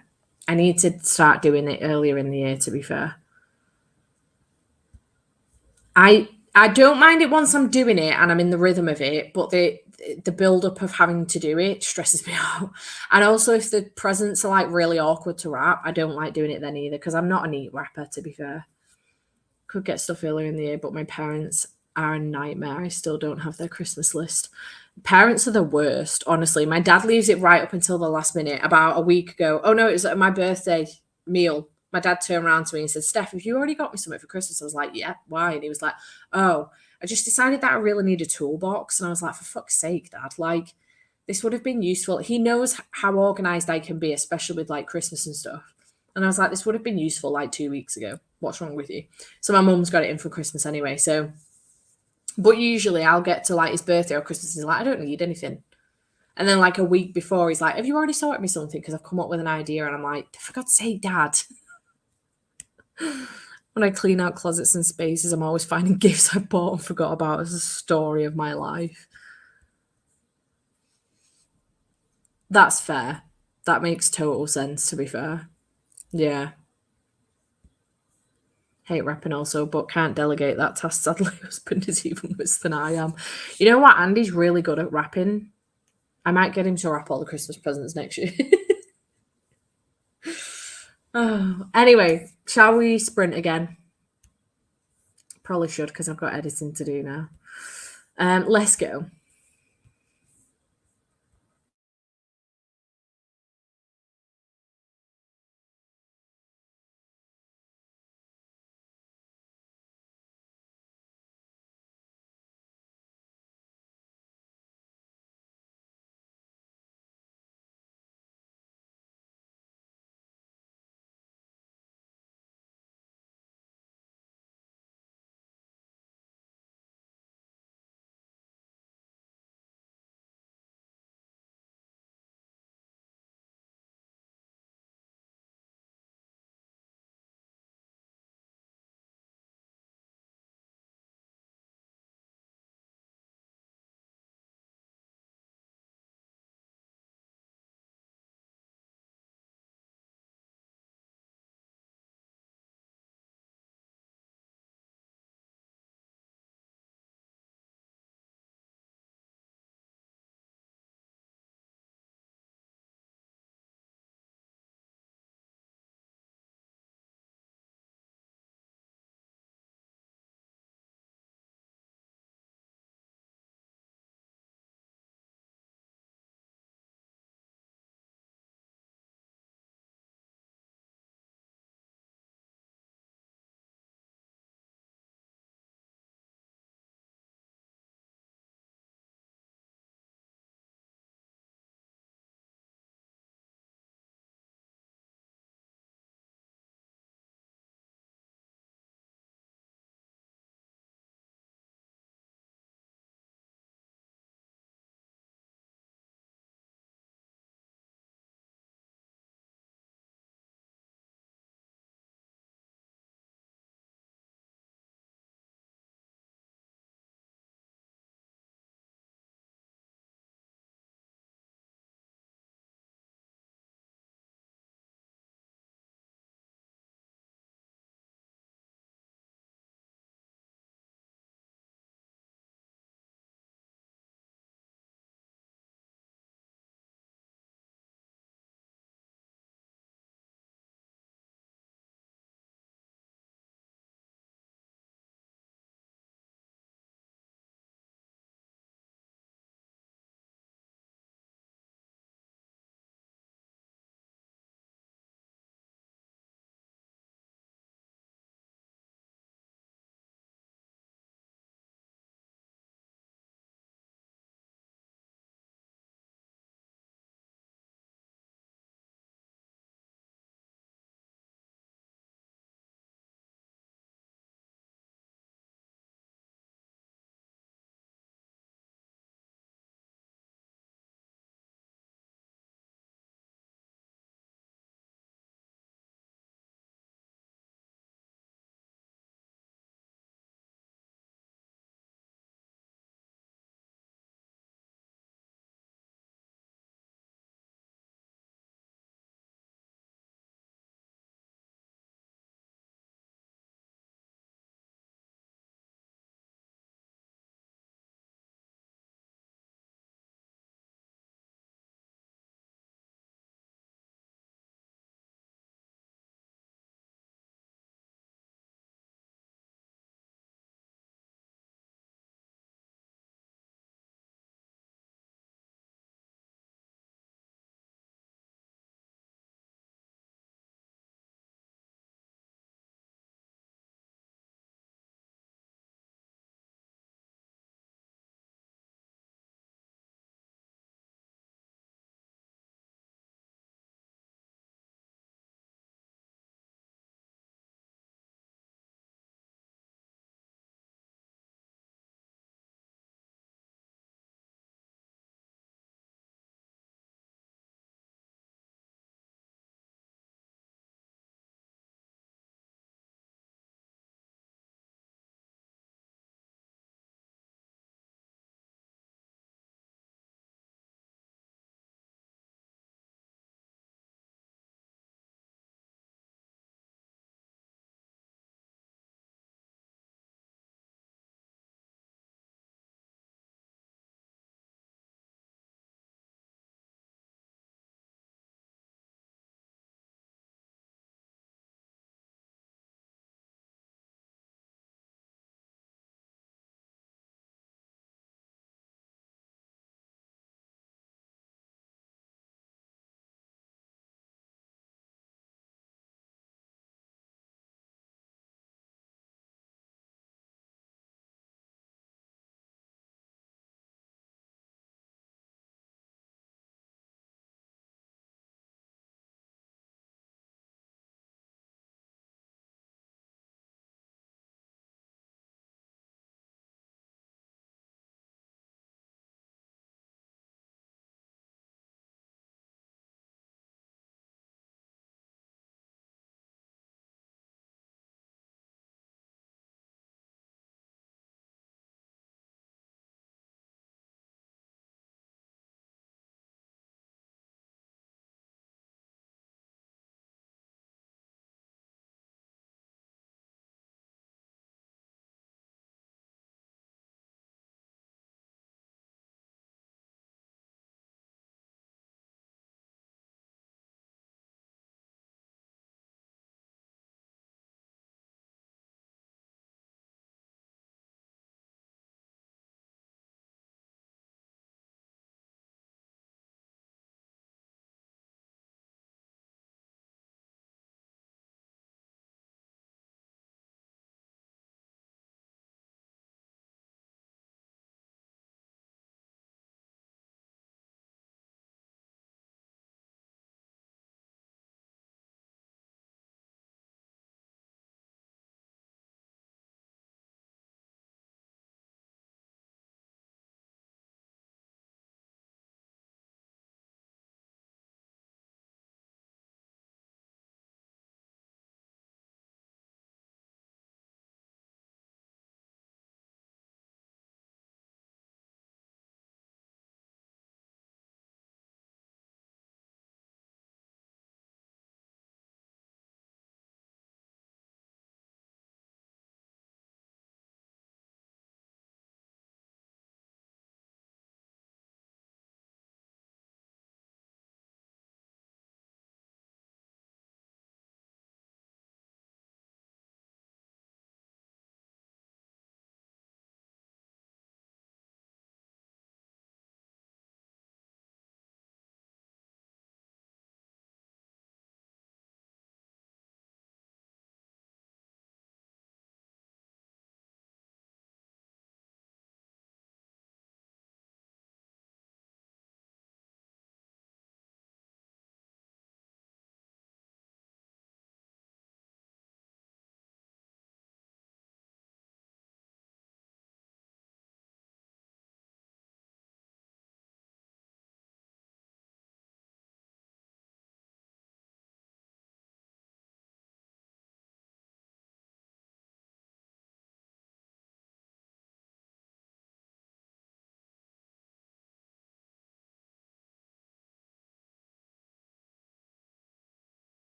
I need to start doing it earlier in the year, to be fair. I don't mind it once I'm doing it and I'm in the rhythm of it, but the build up of having to do it stresses me out. And also, if the presents are like really awkward to wrap, I don't like doing it then either because I'm not a neat wrapper, to be fair. Could get stuff earlier in the year, but my parents are a nightmare. I still don't have their Christmas list. Parents are the worst, honestly. My dad leaves it right up until the last minute. About a week ago, oh no, it was at my birthday meal. My dad turned around to me and said, Steph, have you already got me something for Christmas? I was like, yeah, why? And he was like, oh, I just decided that I really need a toolbox. And I was like, for fuck's sake, dad, like, this would have been useful. He knows how organized I can be, especially with like Christmas and stuff. And I was like, this would have been useful like 2 weeks ago. What's wrong with you? So my mum's got it in for Christmas anyway. So, but usually I'll get to like his birthday or Christmas and he's like, I don't need anything. And then like a week before, he's like, have you already sorted me something? Because I've come up with an idea. And I'm like, for God's sake, dad. When I clean out closets and spaces, I'm always finding gifts I bought and forgot about. It's a story of my life. That's fair. That makes total sense, to be fair. Yeah. Hate rapping also, but can't delegate that task. Sadly, husband is even worse than I am. You know what? Andy's really good at rapping. I might get him to wrap all the Christmas presents next year. Oh, anyway, shall we sprint again? Probably should because I've got editing to do now. Let's go.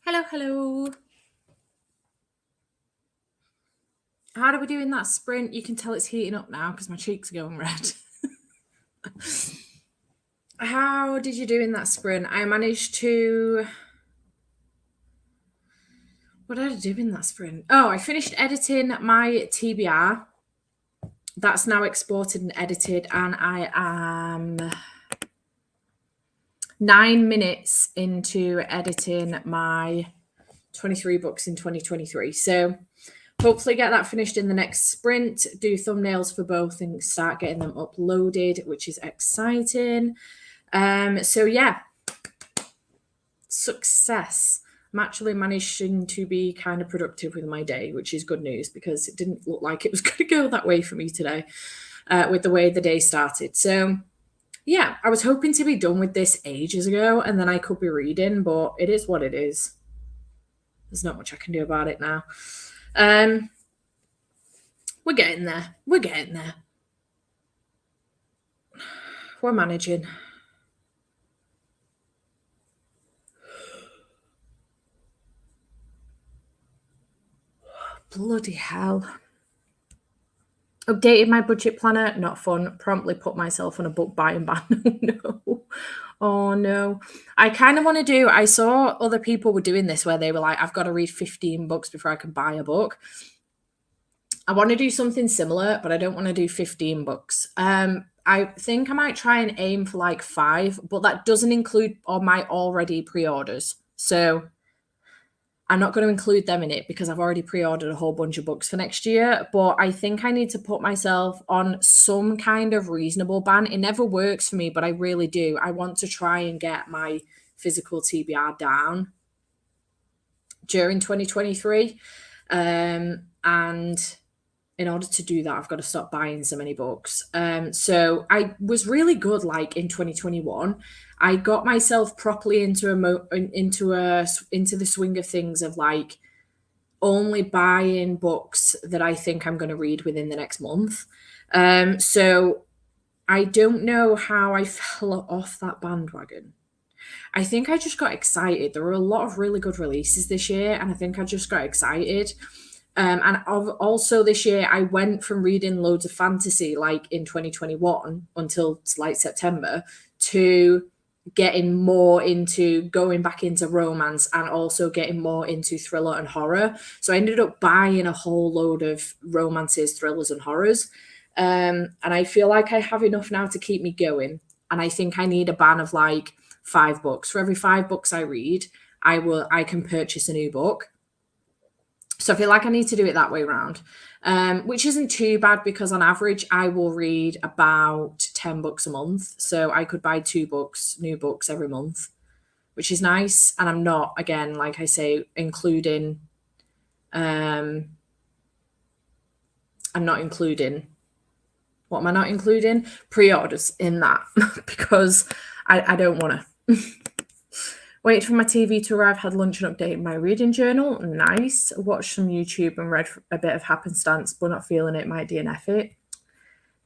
Hello, hello. How do we do in that sprint? You can tell it's heating up now because my cheeks are going red. How did you do in that sprint? I managed to. What did I do in that sprint? Oh, I finished editing my TBR. That's now exported and edited, and I am 9 minutes into editing my 23 books in 2023. So hopefully get that finished in the next sprint, do thumbnails for both and start getting them uploaded, which is exciting. So yeah, success. I'm actually managing to be kind of productive with my day, which is good news because it didn't look like it was going to go that way for me today with the way the day started. So yeah, I was hoping to be done with this ages ago and then I could be reading, but it is what it is. There's not much I can do about it now. We're getting there. We're getting there. We're managing. Bloody hell. Updated my budget planner, not fun. Promptly put myself on a book buying ban. No. Oh no. I kind of want to do, I saw other people were doing this where they were like, I've got to read 15 books before I can buy a book. I want to do something similar, but I don't want to do 15 books. I think I might try and aim for like 5, but that doesn't include all my already pre-orders. So I'm not going to include them in it because I've already pre-ordered a whole bunch of books for next year. But I think I need to put myself on some kind of reasonable ban. It never works for me, but I really do. I want to try and get my physical TBR down during 2023. And in order to do that, I've got to stop buying so many books. So I was really good, like in 2021. I got myself properly into the swing of things of like only buying books that I think I'm going to read within the next month. So I don't know how I fell off that bandwagon. I think I just got excited. There were a lot of really good releases this year, and I think I just got excited. And also this year, I went from reading loads of fantasy like in 2021 until like September to getting more into going back into romance and also getting more into thriller and horror. So I ended up buying a whole load of romances, thrillers, and horrors. And I feel like I have enough now to keep me going. And I think I need a ban of like 5 books. For every 5 books I read, I can purchase a new book. So I feel like I need to do it that way around, which isn't too bad because on average I will read about 10 books a month. So I could buy 2 books, new books every month, which is nice. And I'm not, again, like I say, including, I'm not including, what am I not including? Pre-orders in that because I don't want to. Wait for my TV to arrive, had lunch and updated my reading journal. Nice. Watched some YouTube and read a bit of Happenstance, but not feeling it. Might DNF it.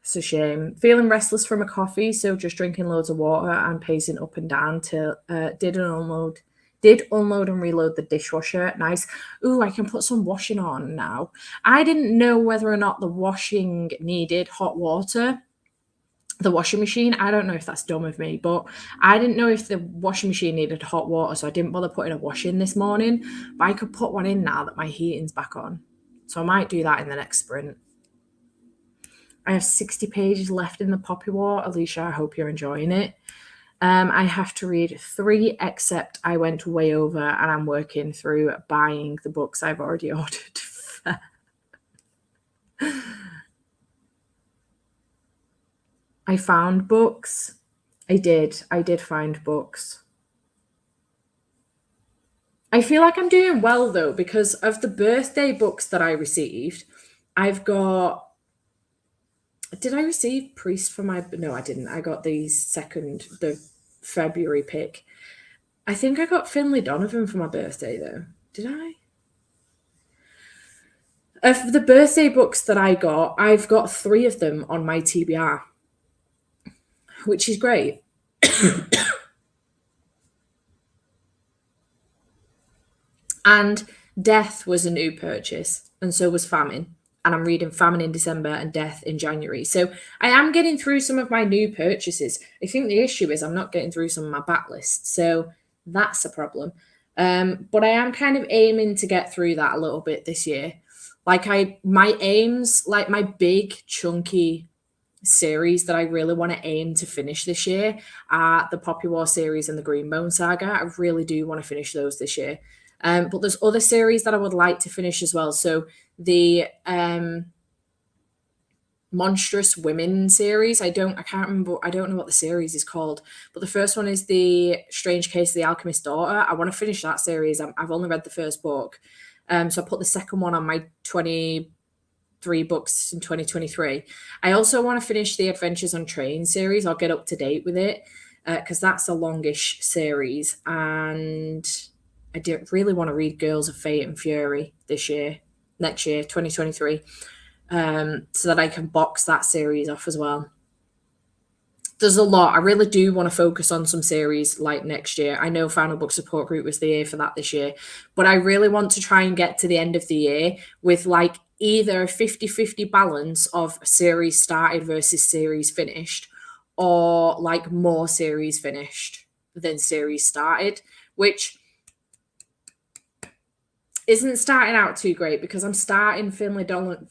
It's a shame. Feeling restless from a coffee, so just drinking loads of water and pacing up and down till did unload and reload the dishwasher. Nice. Ooh, I can put some washing on now. I didn't know whether or not the washing needed hot water. The washing machine, I don't know if that's dumb of me, but I didn't know if the washing machine needed hot water, so I didn't bother putting a wash in this morning. But I could put one in now that my heating's back on. So I might do that in the next sprint. I have 60 pages left in the Poppy War. Alicia, I hope you're enjoying it. I have to read 3, except I went way over and I'm working through buying the books I've already ordered. I found books. I did find books. I feel like I'm doing well though, because of the birthday books that I received. I've got. Did I receive Priest for my? No, I didn't. I got the February pick. I think I got Finlay Donovan for my birthday though. Did I? Of the birthday books that I got, I've got 3 of them on my TBR, which is great. And Death was a new purchase, and so was Famine. And I'm reading Famine in December and Death in January. So I am getting through some of my new purchases. I think the issue is I'm not getting through some of my backlists. So that's a problem. But I am kind of aiming to get through that a little bit this year. My aims, like my big chunky series that I really want to aim to finish this year are the Poppy War series and the Greenbone Saga. I really do want to finish those this year. But there's other series that I would like to finish as well. So the Monstrous Women series. I can't remember. I don't know what the series is called. But the first one is the Strange Case of the Alchemist's Daughter. I want to finish that series. I've only read the first book. So I put the second one on my 23 books in 2023. I also want to finish the Adventures on Train series. I'll get up to date with it because that's a longish series. And I did really want to read Girls of Fate and Fury next year, 2023, so that I can box that series off as well. There's a lot. I really do want to focus on some series like next year. I know Final Book Support Group was the year for that this year, but I really want to try and get to the end of the year with like either a 50-50 balance of series started versus series finished, or like more series finished than series started, which isn't starting out too great because I'm starting Finlay Donovan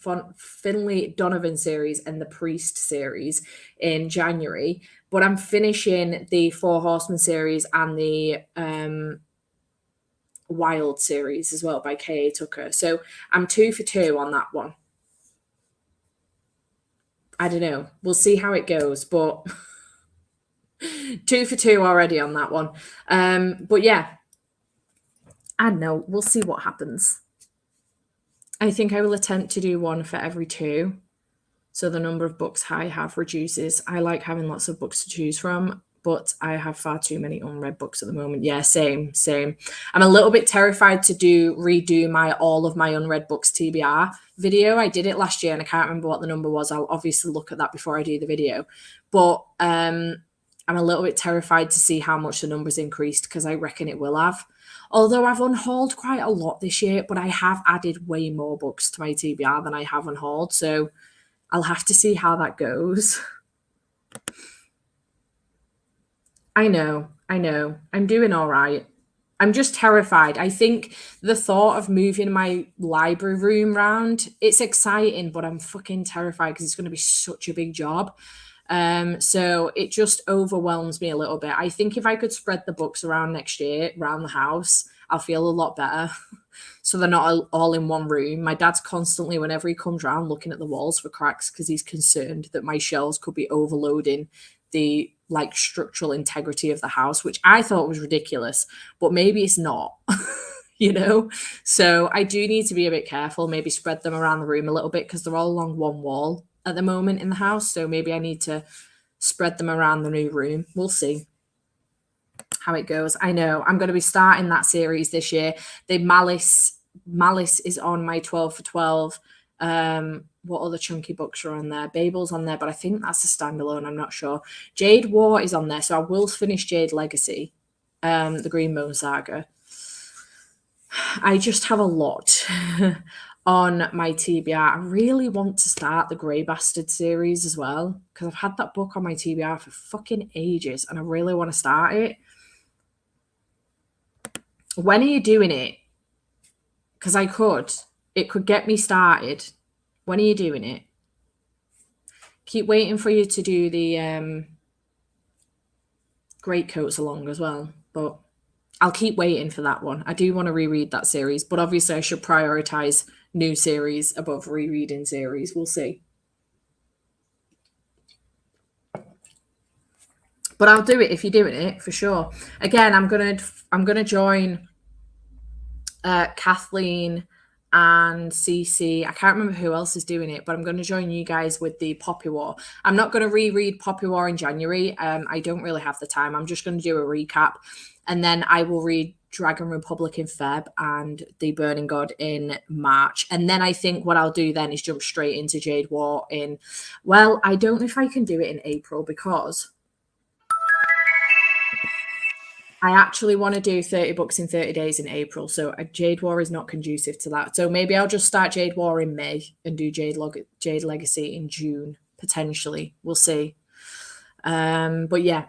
series and the Priest series in January, but I'm finishing the Four Horsemen series and the Wild series as well by K.A. Tucker. So I'm 2 for 2 on that one. I don't know. We'll see how it goes, but 2 for 2 already on that one. But yeah, I don't know. We'll see what happens. I think I will attempt to do one for every 2. So the number of books I have reduces. I like having lots of books to choose from, but I have far too many unread books at the moment. Yeah, same. I'm a little bit terrified to redo all of my unread books TBR video. I did it last year and I can't remember what the number was. I'll obviously look at that before I do the video. But I'm a little bit terrified to see how much the number's increased because I reckon it will have. Although I've unhauled quite a lot this year, but I have added way more books to my TBR than I have unhauled. So I'll have to see how that goes. I know. I'm doing all right. I'm just terrified. I think the thought of moving my library room round, it's exciting, but I'm fucking terrified because it's going to be such a big job. So it just overwhelms me a little bit. I think if I could spread the books around next year, around the house, I'll feel a lot better. So they're not all in one room. My dad's constantly, whenever he comes around, looking at the walls for cracks because he's concerned that my shelves could be overloading the like structural integrity of the house, which I thought was ridiculous, but maybe it's not. So I do need to be a bit careful, maybe spread them around the room a little bit because they're all along one wall at the moment in the house. So maybe I need to spread them around the new room. We'll see how it goes. I know I'm going to be starting that series this year. The Malice is on my 12 for 12. What other chunky books are on there? Babel's on there, but I think that's a standalone. I'm not sure. Jade War is on there, so I will finish Jade Legacy, the Greenbone Saga. I just have a lot on my TBR. I really want to start the Grey Bastard series as well because I've had that book on my TBR for fucking ages and I really want to start it. When are you doing it? Because it could get me started. When are you doing it? Keep waiting for you to do the Greatcoats along as well, but I'll keep waiting for that one. I do want to reread that series, but obviously I should prioritize new series above rereading series. We'll see. But I'll do it if you're doing it for sure. Again, I'm gonna join Kathleen and CC. I can't remember who else is doing it, but I'm going to join you guys with the Poppy War. I'm not going to reread Poppy War in January. I don't really have the time. I'm just going to do a recap, and then I will read Dragon Republic in Feb and The Burning God in March. And then I think what I'll do then is jump straight into Jade War in, well, I don't know if I can do it in April because I actually want to do 30 books in 30 days in April, so Jade War is not conducive to that. So maybe I'll just start Jade War in May and do Jade Legacy in June, potentially. We'll see. But yeah,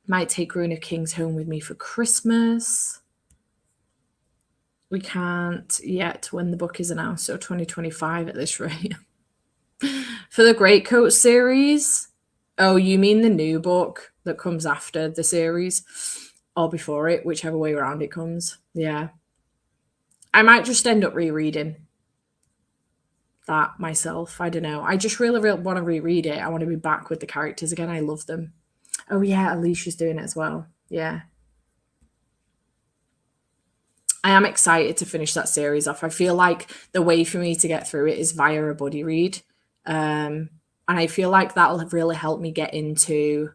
might take Rune of Kings home with me for Christmas. We can't yet when the book is announced, so 2025 at this rate. For the Greatcoat series, oh, you mean the new book that comes after the series or before it, whichever way around it comes. Yeah. I might just end up rereading that myself. I don't know. I just really, really want to reread it. I want to be back with the characters again. I love them. Oh, yeah, Alicia's doing it as well. Yeah. I am excited to finish that series off. I feel like the way for me to get through it is via a buddy read. And I feel like that'll really help me get into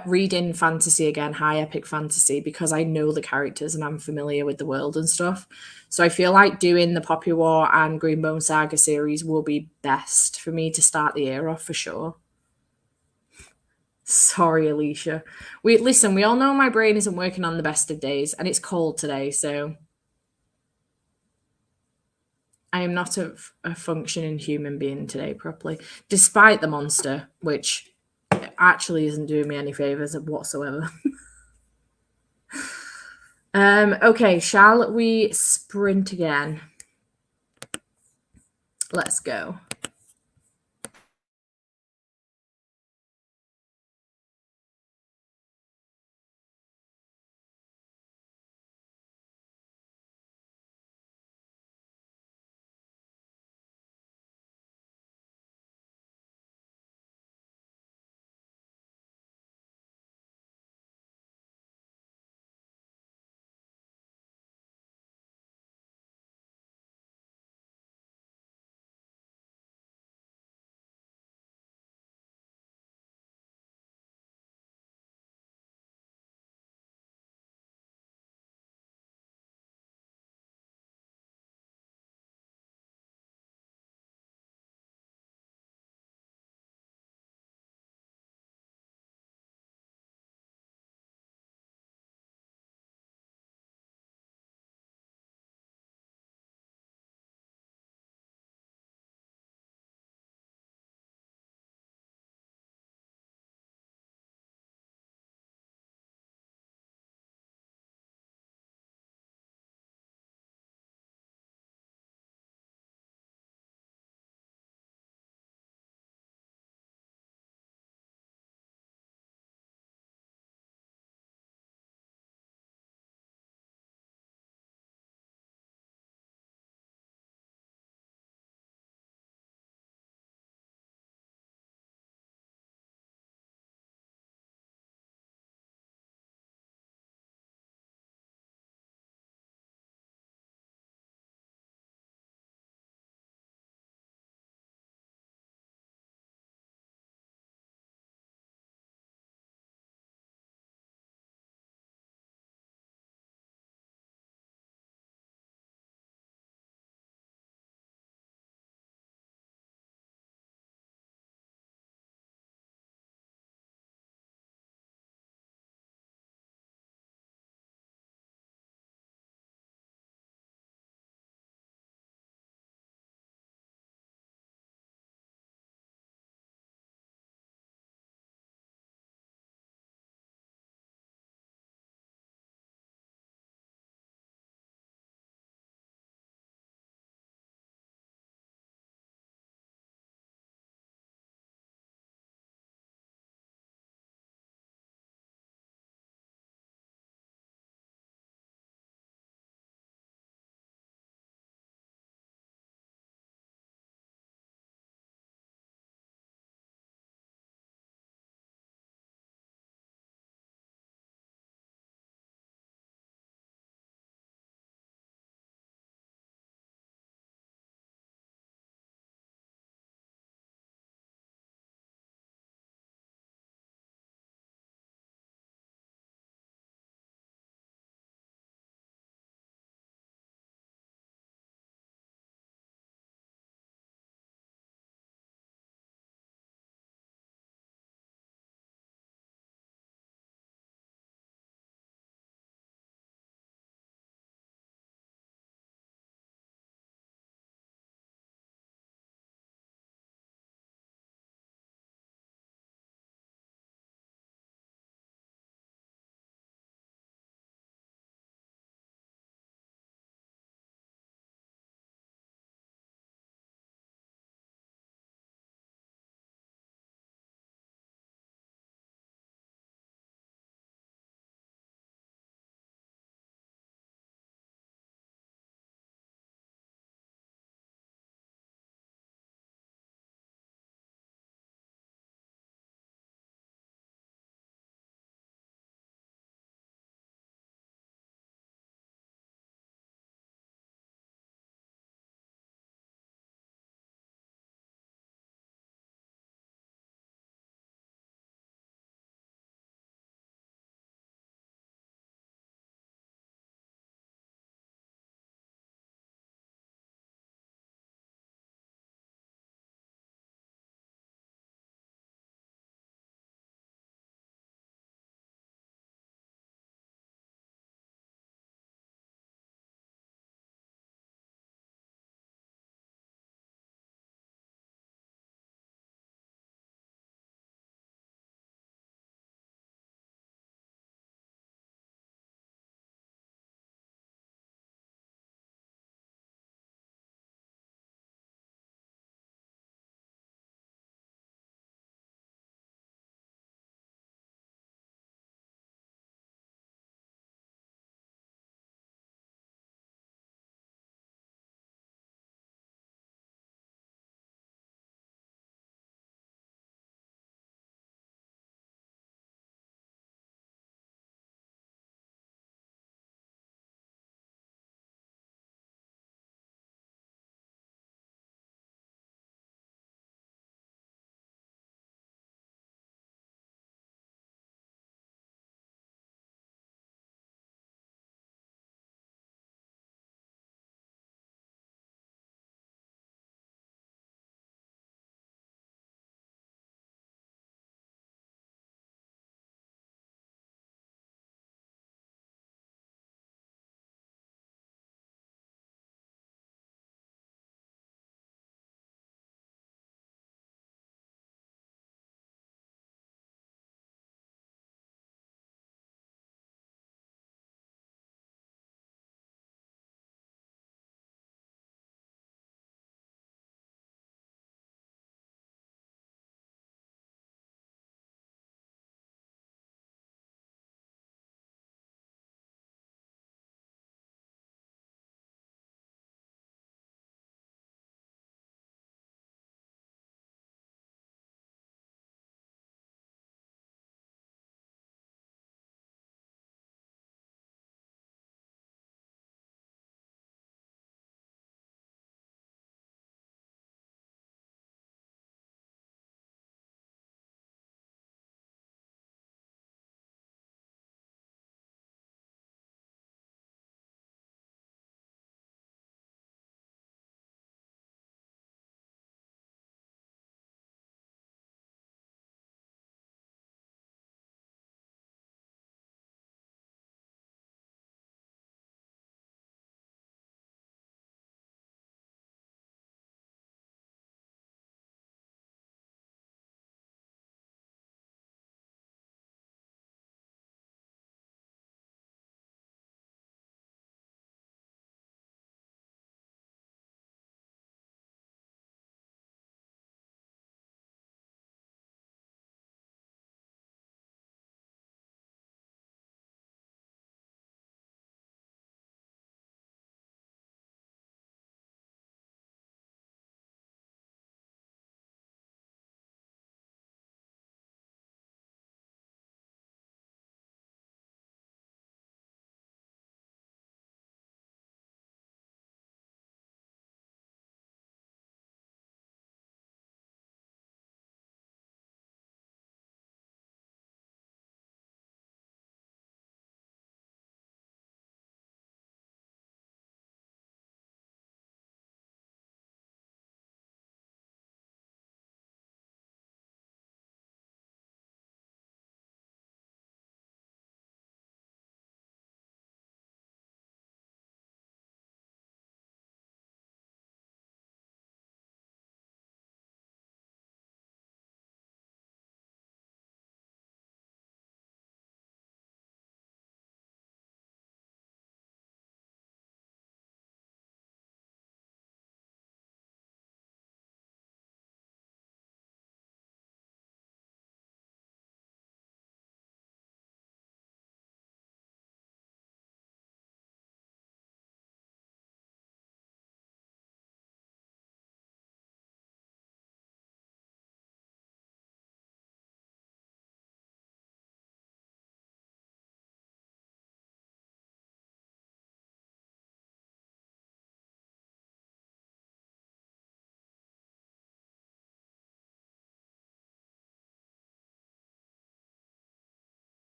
reading fantasy again, high epic fantasy, because I know the characters and I'm familiar with the world and stuff. So I feel like doing the Poppy War and Greenbone Saga series will be best for me to start the year off for sure. Sorry, Alicia. We all know my brain isn't working on the best of days, and it's cold today, so I am not a functioning human being today properly, despite the monster, which actually isn't doing me any favors whatsoever. Okay, shall we sprint again? Let's go.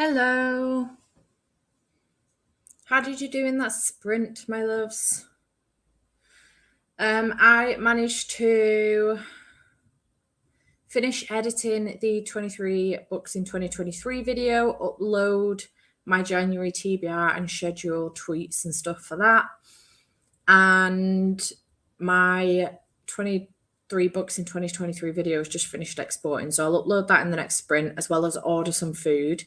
Hello. How did you do in that sprint, my loves? I managed to finish editing the 23 books in 2023 video, upload my January TBR and schedule tweets and stuff for that. And my 23 books in 2023 video is just finished exporting. So I'll upload that in the next sprint, as well as order some food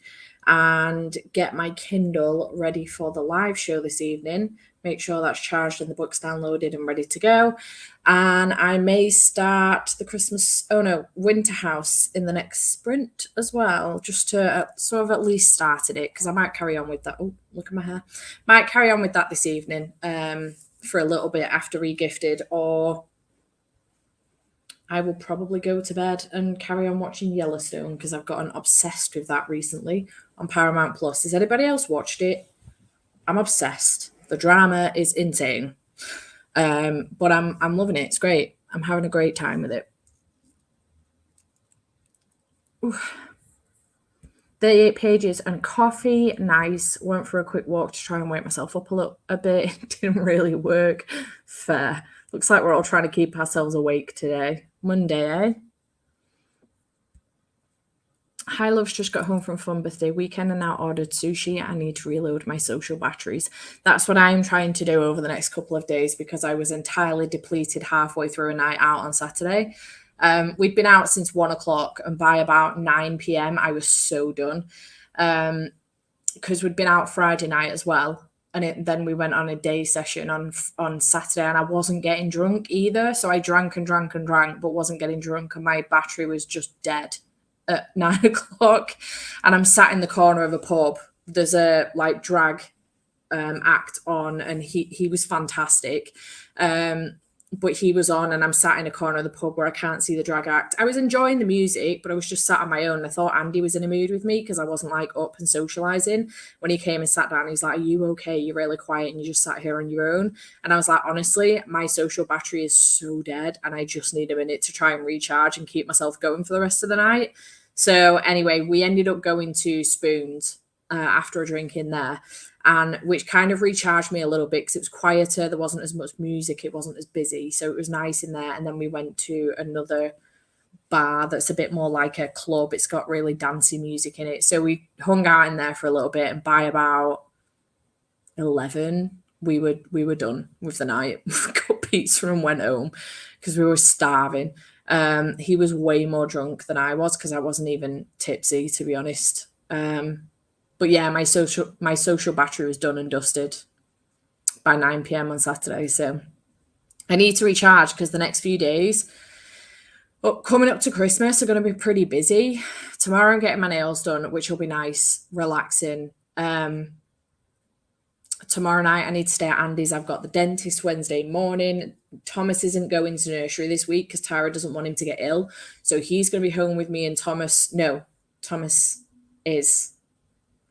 and get my Kindle ready for the live show this evening. Make sure that's charged and the book's downloaded and ready to go. And I may start the Winter House in the next sprint as well, just to sort of at least started it, because I might carry on with that. Oh, look at my hair. Might carry on with that this evening for a little bit after regifted, or I will probably go to bed and carry on watching Yellowstone, because I've gotten obsessed with that recently on Paramount Plus. Has anybody else watched it? I'm obsessed. The drama is insane. But I'm loving it. It's great. I'm having a great time with it. Oof. 38 pages and coffee. Nice. Went for a quick walk to try and wake myself up a bit. It didn't really work. Fair. Looks like we're all trying to keep ourselves awake today. Monday, eh? Hi, love's just got home from fun birthday weekend and now ordered sushi. I need to reload my social batteries. That's what I'm trying to do over the next couple of days, because I was entirely depleted halfway through a night out on Saturday. We'd been out since 1 o'clock, and by about 9 p.m. I was so done, because we'd been out Friday night as well. And then we went on a day session on Saturday, and I wasn't getting drunk either. So I drank and drank and drank, but wasn't getting drunk, and my battery was just dead at 9 o'clock. And I'm sat in the corner of a pub. There's a drag act on, and he was fantastic. But he was on, and I'm sat in a corner of the pub where I can't see the drag act. I was enjoying the music, but I was just sat on my own. I thought Andy was in a mood with me, because I wasn't up and socializing. When he came and sat down, he's like, "Are you okay? You're really quiet and you just sat here on your own." And I was like, honestly, my social battery is so dead, and I just need a minute to try and recharge and keep myself going for the rest of the night. So anyway, we ended up going to Spoons after a drink in there, and which kind of recharged me a little bit, because it was quieter. There wasn't as much music. It wasn't as busy. So it was nice in there. And then we went to another bar that's a bit more like a club. It's got really dancey music in it. So we hung out in there for a little bit, and by about 11, we were done with the night. We got pizza and went home, because we were starving. He was way more drunk than I was, because I wasn't even tipsy, to be honest. But yeah, my social battery was done and dusted by 9 p.m. on Saturday. So I need to recharge, because the next few days coming up to Christmas are going to be pretty busy. Tomorrow I'm getting my nails done, which will be nice, relaxing. Tomorrow night I need to stay at Andy's. I've got the dentist Wednesday morning. Thomas isn't going to nursery this week because Tara doesn't want him to get ill. So he's going to be home with me and Thomas. No, Thomas is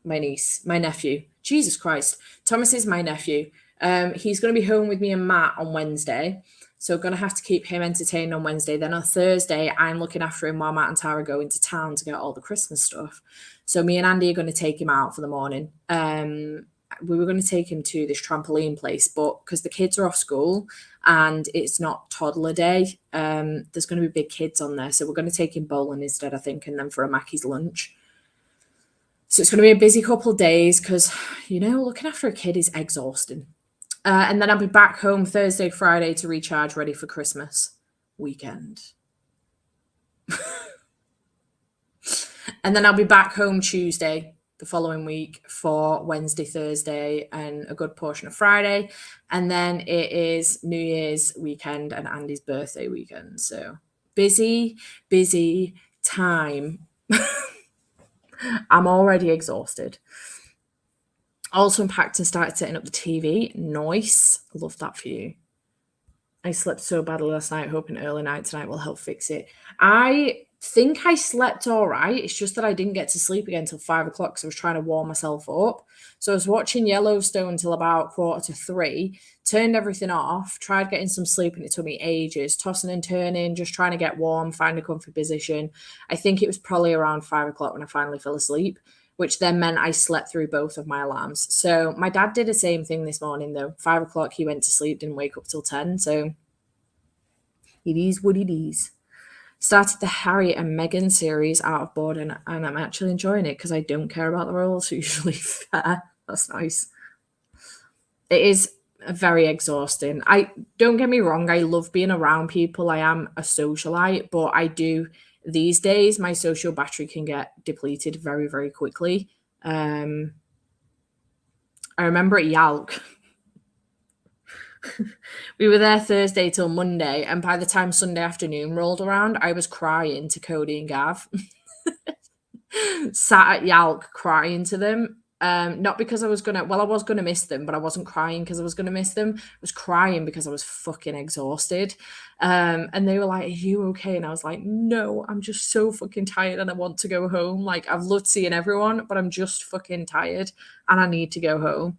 my nephew. Jesus Christ. Thomas is my nephew. He's going to be home with me and Matt on Wednesday. So going to have to keep him entertained on Wednesday. Then on Thursday, I'm looking after him while Matt and Tara go into town to get all the Christmas stuff. So me and Andy are going to take him out for the morning. We were going to take him to this trampoline place, but because the kids are off school and it's not toddler day, there's going to be big kids on there. So we're going to take him bowling instead, I think, and then for a Mackey's lunch. So it's going to be a busy couple of days, because, looking after a kid is exhausting. And then I'll be back home Thursday, Friday to recharge, ready for Christmas weekend. And then I'll be back home Tuesday the following week for Wednesday, Thursday, and a good portion of Friday. And then it is New Year's weekend and Andy's birthday weekend. So busy time. I'm already exhausted. Also unpacked and started setting up the TV. Nice. Love that for you. I slept so badly last night, hoping early night tonight will help fix it. I think I slept all right. It's just that I didn't get to sleep again until 5 o'clock, because I was trying to warm myself up. So I was watching Yellowstone till about 2:45, turned everything off, tried getting some sleep, and it took me ages, tossing and turning, just trying to get warm, find a comfy position. I think it was probably around 5 o'clock when I finally fell asleep, which then meant I slept through both of my alarms. So my dad did the same thing this morning, though. 5 o'clock, he went to sleep, didn't wake up till 10. So it is what it is. Started the Harry and Meghan series out of boredom, and I'm actually enjoying it because I don't care about the royals usually. Fair. That's nice. It is very exhausting. I don't get me wrong, I love being around people. I am a socialite, but I do these days my social battery can get depleted very, very quickly. I remember at Yalk, we were there Thursday till Monday, and by the time Sunday afternoon rolled around, I was crying to Cody and Gav. Sat at Yalk crying to them. Not because I was gonna miss them, but I wasn't crying because I was gonna miss them. I was crying because I was fucking exhausted. And they were like, "Are you okay?" And I was like, "No, I'm just so fucking tired and I want to go home. Like, I've loved seeing everyone, but I'm just fucking tired and I need to go home."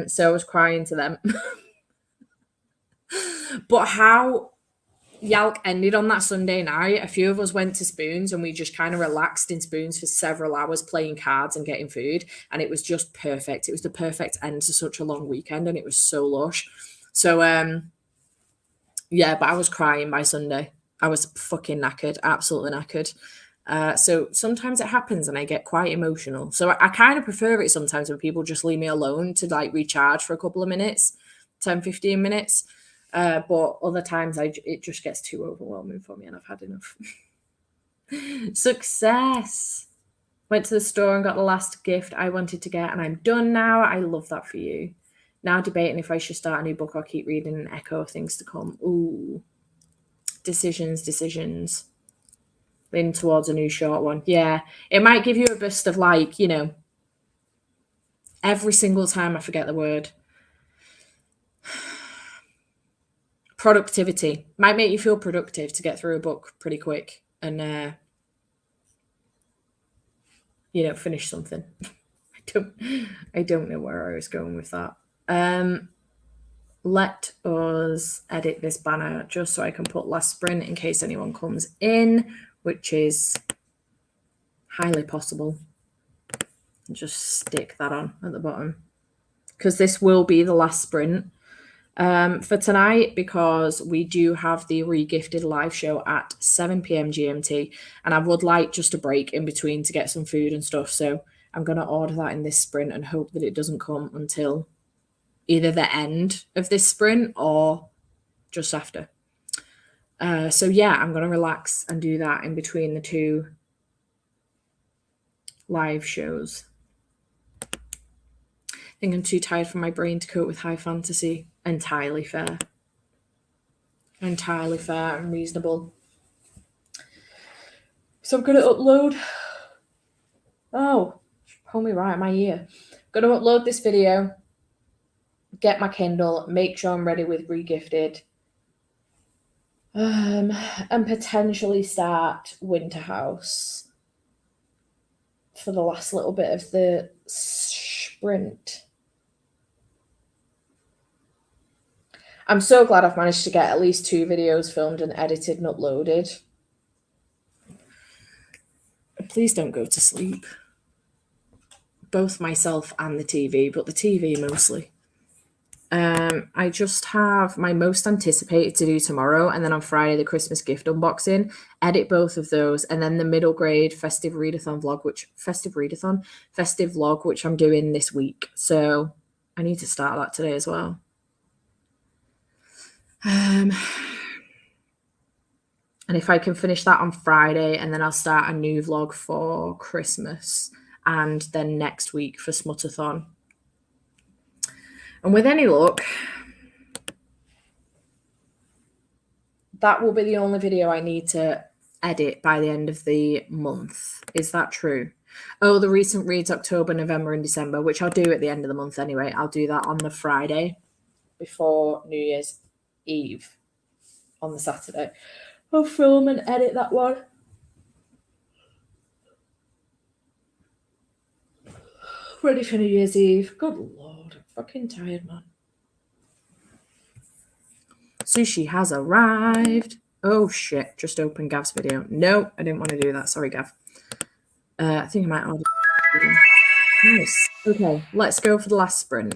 So I was crying to them. But how Yalk ended on that Sunday night, a few of us went to Spoons and we just kind of relaxed in Spoons for several hours playing cards and getting food. And it was just perfect. It was the perfect end to such a long weekend and it was so lush. So, yeah, but I was crying by Sunday. I was fucking knackered, absolutely knackered. So sometimes it happens and I get quite emotional. So I kind of prefer it sometimes when people just leave me alone to like recharge for a couple of minutes, 10, 15 minutes. But other times it just gets too overwhelming for me and I've had enough. Success. Went to the store and got the last gift I wanted to get and I'm done now. I love that for you. Now debating if I should start a new book or keep reading an echo of things to come. Ooh. Decisions. Lean towards a new short one. Yeah. It might give you a burst of like, you know, every single time I forget the word. Productivity. Might make you feel productive to get through a book pretty quick and you know, finish something. I don't know where I was going with that. Let us edit this banner just so I can put last sprint in case anyone comes in, which is highly possible. Just stick that on at the bottom because this will be the last sprint for tonight because we do have the Regifted live show at 7 p.m. GMT and I would like just a break in between to get some food and stuff. So I'm going to order that in this sprint and hope that it doesn't come until either the end of this sprint or just after. So yeah, I'm going to relax and do that in between the two live shows. I think I'm too tired for my brain to cope with high fantasy. Entirely fair. Entirely fair and reasonable. So I'm going to upload. Oh, hold me right in my ear. I'm going to upload this video, get my Kindle, make sure I'm ready with Regifted, and potentially start Winterhouse for the last little bit of the sprint. I'm so glad I've managed to get at least 2 videos filmed and edited and uploaded. Please don't go to sleep. Both myself and the TV, but the TV mostly. I just have my most anticipated to do tomorrow, and then on Friday, the Christmas gift unboxing, edit both of those, and then the middle grade festive readathon vlog, festive vlog, which I'm doing this week. So I need to start that today as well. And if I can finish that on Friday, and then I'll start a new vlog for Christmas, and then next week for Smutathon. And with any luck, that will be the only video I need to edit by the end of the month. Is that true? Oh, the recent reads October, November, and December, which I'll do at the end of the month anyway. I'll do that on the Friday before New Year's Eve on the Saturday. I'll film and edit that one. Ready for New Year's Eve. Good Lord, I'm fucking tired, man. Sushi has arrived. Oh shit, just opened Gav's video. No, I didn't want to do that. Sorry, Gav. I think I might order Nice. Okay, let's go for the last sprint.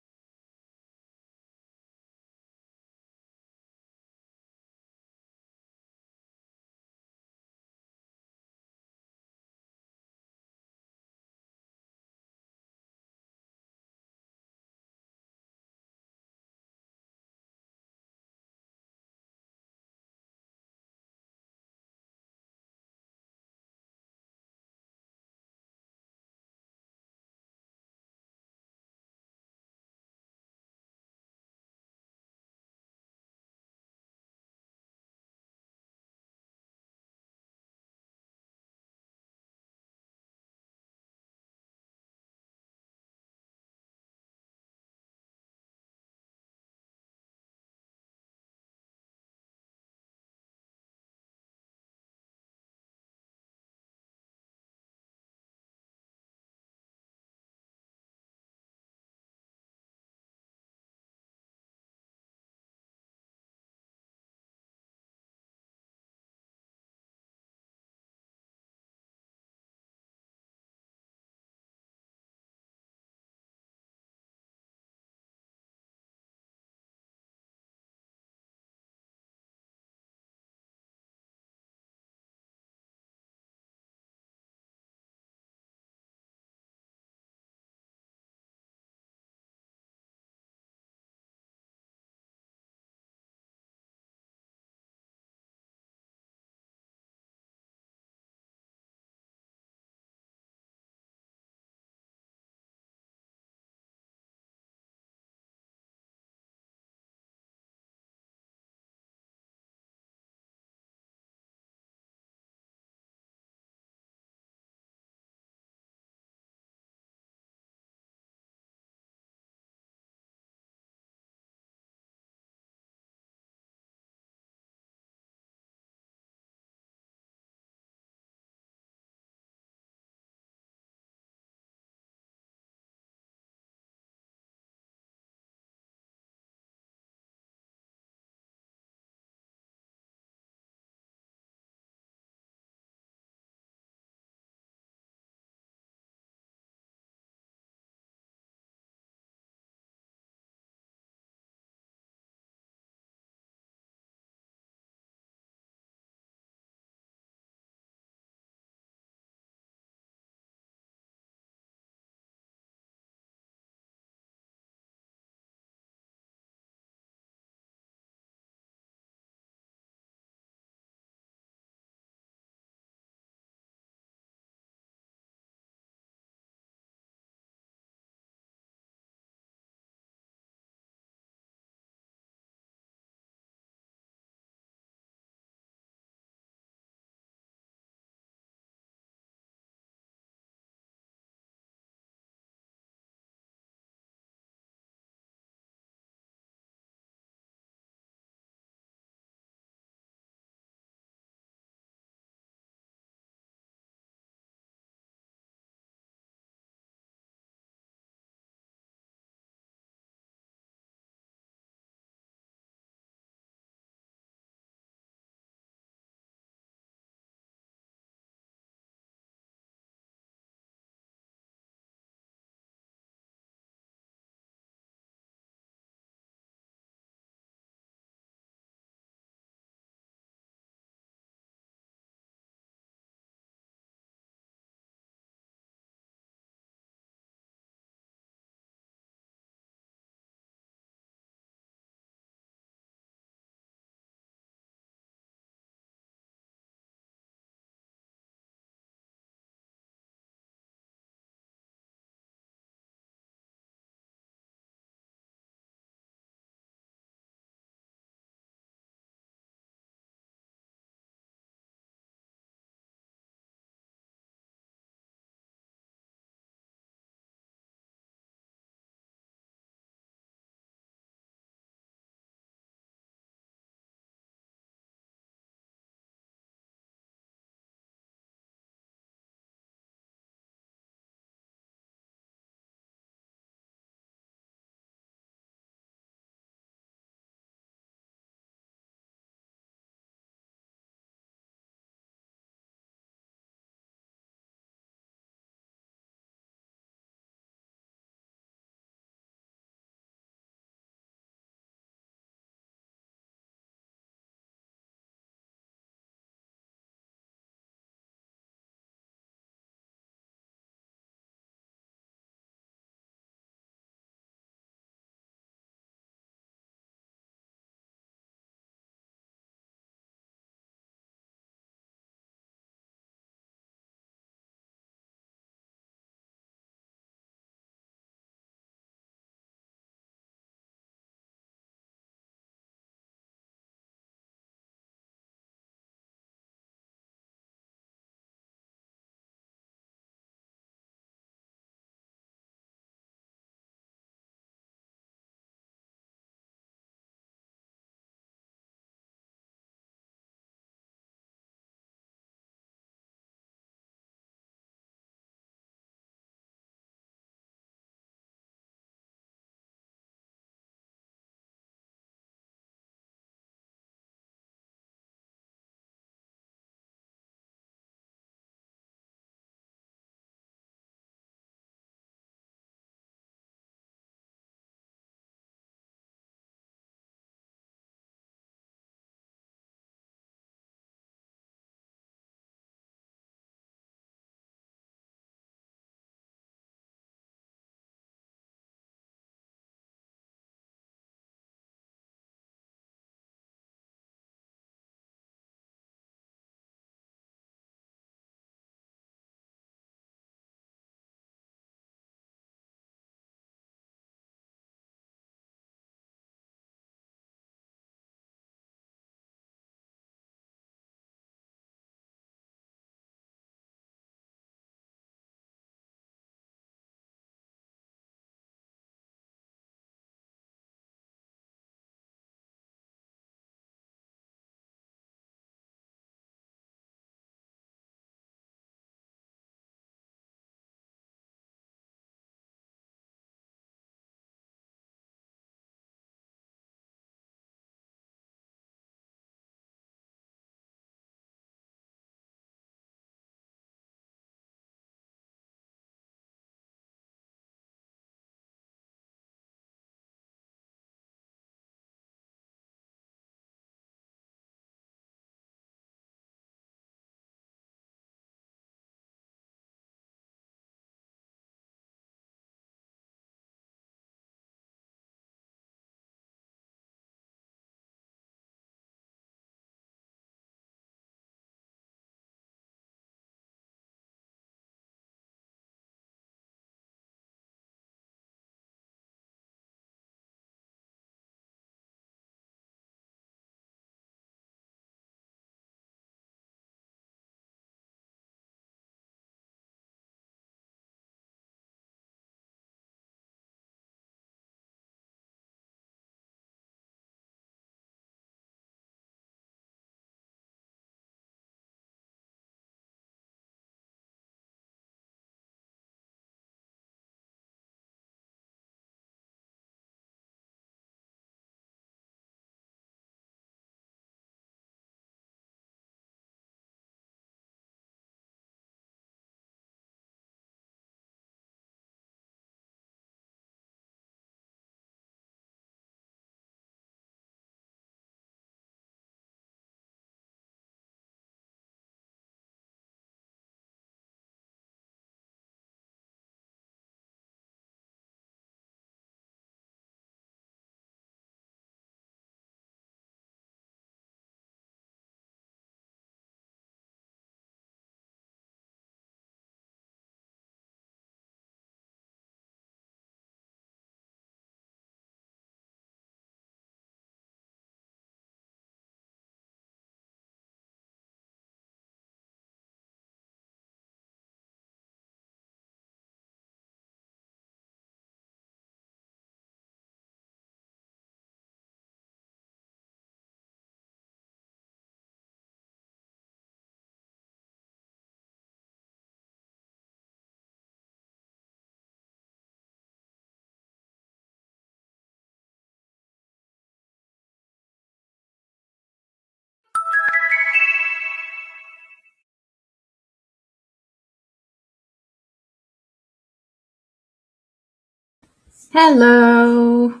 Hello.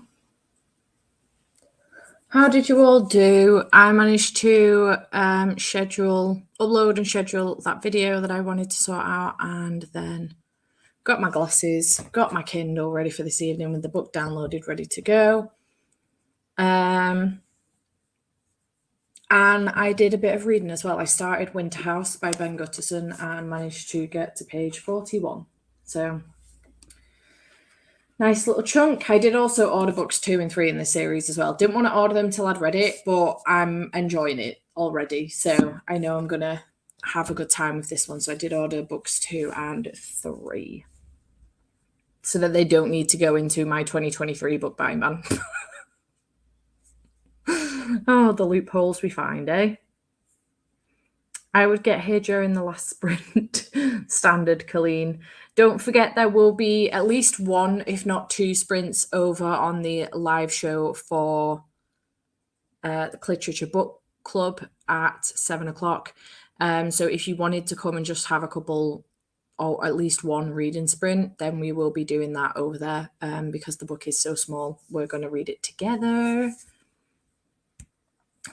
How did you all do? I managed to upload and schedule that video that I wanted to sort out, and then got my glasses, got my Kindle ready for this evening with the book downloaded, ready to go. And I did a bit of reading as well. I started Winter House by Ben Gutterson and managed to get to page 41. So nice little chunk. I did also order books 2 and 3 in this series as well. Didn't want to order them till I'd read it, but I'm enjoying it already. So I know I'm going to have a good time with this one. So I did order books 2 and 3 so that they don't need to go into my 2023 book buying ban. Oh, the loopholes we find, eh? I would get here during the last sprint. Standard, Colleen. Don't forget there will be at least one, if not 2 sprints over on the live show for the Cliterature Book Club at 7 o'clock. So if you wanted to come and just have a couple or at least one reading sprint, then we will be doing that over there because the book is so small. We're going to read it together.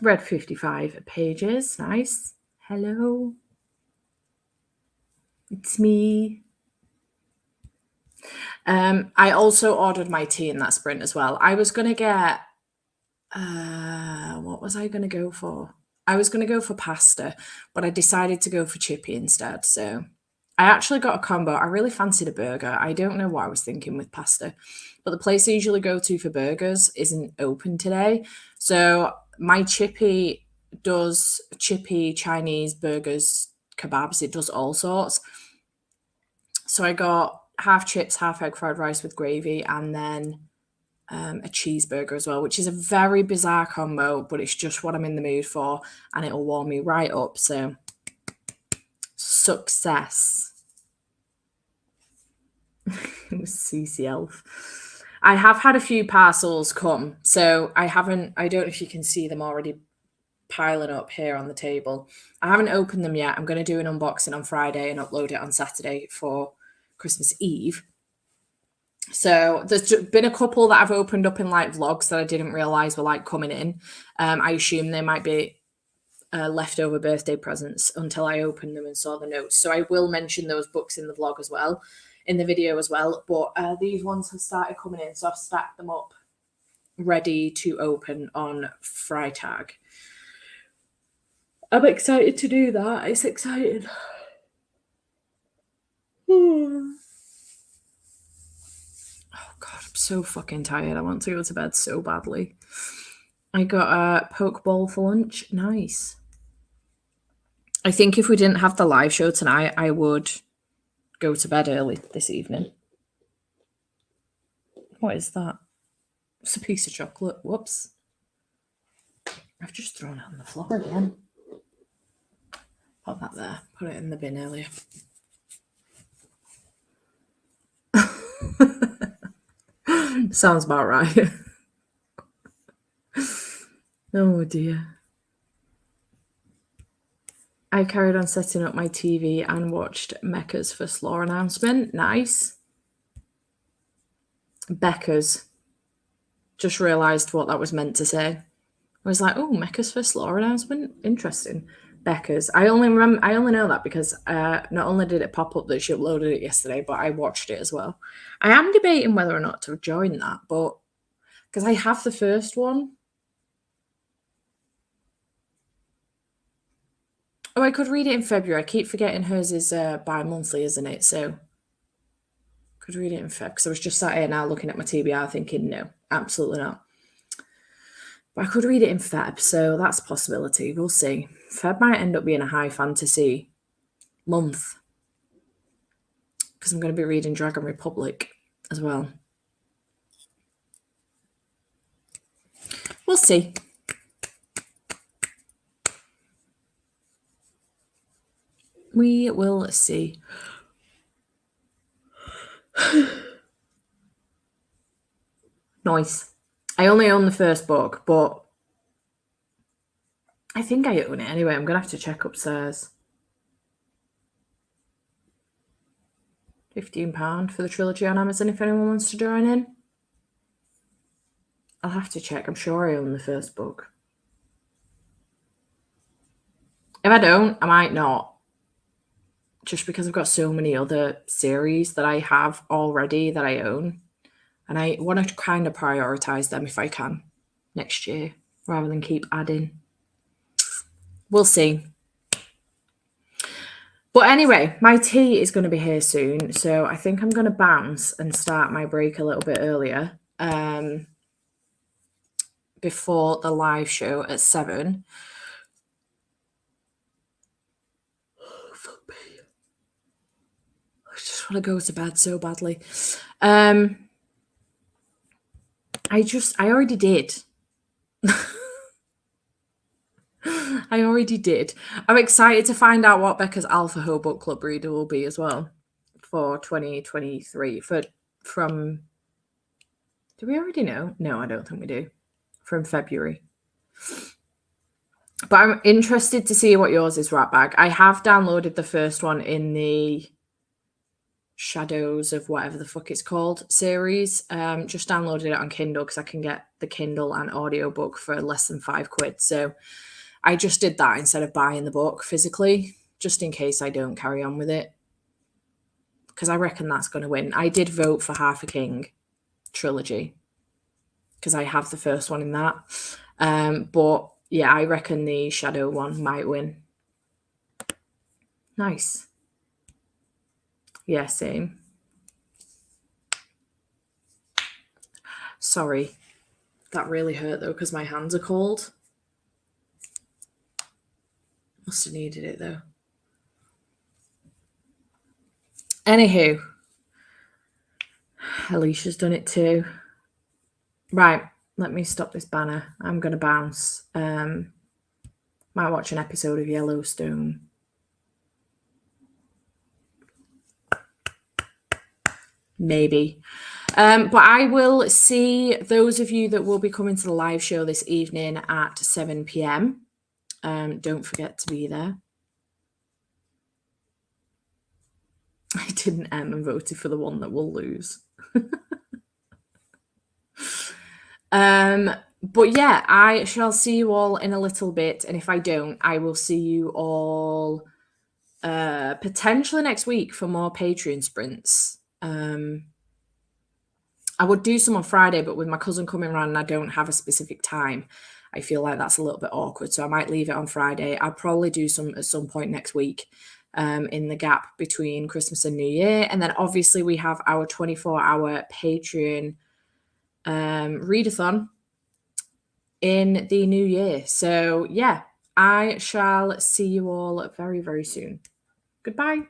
Read 55 pages. Nice. Hello. It's me. I also ordered my tea in that sprint as well. I was going to get, what was I going to go for? I was going to go for pasta, but I decided to go for chippy instead. So I actually got a combo. I really fancied a burger. I don't know what I was thinking with pasta, but the place I usually go to for burgers isn't open today. So my chippy does chippy Chinese burgers, kebabs. It does all sorts. So I got half chips, half egg fried rice with gravy, and then a cheeseburger as well, which is a very bizarre combo, but it's just what I'm in the mood for, and it'll warm me right up. So success. It was CC Elf. I have had a few parcels come, so I don't know if you can see them already piling up here on the table. I haven't opened them yet. I'm going to do an unboxing on Friday and upload it on Saturday for Christmas Eve. So there's been a couple that I've opened up in like vlogs that I didn't realize were like coming in. I assume they might be leftover birthday presents until I opened them and saw the notes. So I will mention those books in the vlog as well, in the video as well. But these ones have started coming in, so I've stacked them up ready to open on Freitag. I'm excited to do that. It's exciting. Oh God, I'm so fucking tired. I want to go to bed so badly. I got a poke bowl for lunch. Nice. I think if we didn't have the live show tonight, I would go to bed early this evening. What is that? It's a piece of chocolate. Whoops. I've just thrown it on the floor again. Put that there. Put it in the bin earlier. Sounds about right. Oh dear. I carried on setting up my TV and watched Mecca's first law announcement. Nice. Becca's. Just realised what that was meant to say. I was like, oh, Mecca's first law announcement? Interesting. Becca's. I only know that because not only did it pop up that she uploaded it yesterday, but I watched it as well. I am debating whether or not to join that, but because I have the first one. Oh, I could read it in February. I keep forgetting hers is bi-monthly, isn't it? So could read it in Feb, because I was just sat here now looking at my TBR thinking, no, absolutely not. But I could read it in Feb, so that's a possibility. We'll see. Feb might end up being a high fantasy month, because I'm going to be reading Dragon Republic as well. We'll see. We will see. Nice. I only own the first book, but I think I own it anyway. I'm going to have to check upstairs. £15 for the trilogy on Amazon if anyone wants to join in. I'll have to check. I'm sure I own the first book. If I don't, I might not. Just because I've got so many other series that I have already that I own. And I want to kind of prioritize them if I can next year rather than keep adding. We'll see. But anyway, my tea is going to be here soon. So I think I'm going to bounce and start my break a little bit earlier before the live show at 7. I just want to go to bed so badly. I already did. I already did. I'm excited to find out what Becca's Alpha Ho book club reader will be as well for 2023. From do we already know? No, I don't think we do. From February. But I'm interested to see what yours is, Ratbag. I have downloaded the first one in the Shadows of whatever the fuck it's called series. Just downloaded it on Kindle because I can get the Kindle and audiobook for less than £5. So I just did that instead of buying the book physically, just in case I don't carry on with it. Because I reckon that's going to win. I did vote for Half a King trilogy because I have the first one in that. But yeah, I reckon the Shadow one might win. Nice. Yeah, same. Sorry. That really hurt though because my hands are cold. Must have needed it though. Anywho, Alicia's done it too. Right, let me stop this banner. I'm going to bounce. Might watch an episode of Yellowstone. Maybe. But I will see those of you that will be coming to the live show this evening at 7 p.m. Don't forget to be there. I didn't and voted for the one that will lose. But yeah, I shall see you all in a little bit. And if I don't, I will see you all potentially next week for more Patreon sprints. I would do some on Friday, but with my cousin coming around and I don't have a specific time, I feel like that's a little bit awkward. So I might leave it on Friday. I'll probably do some at some point next week in the gap between Christmas and New Year. And then obviously we have our 24-hour Patreon readathon in the new year. So yeah, I shall see you all very, very soon. Goodbye.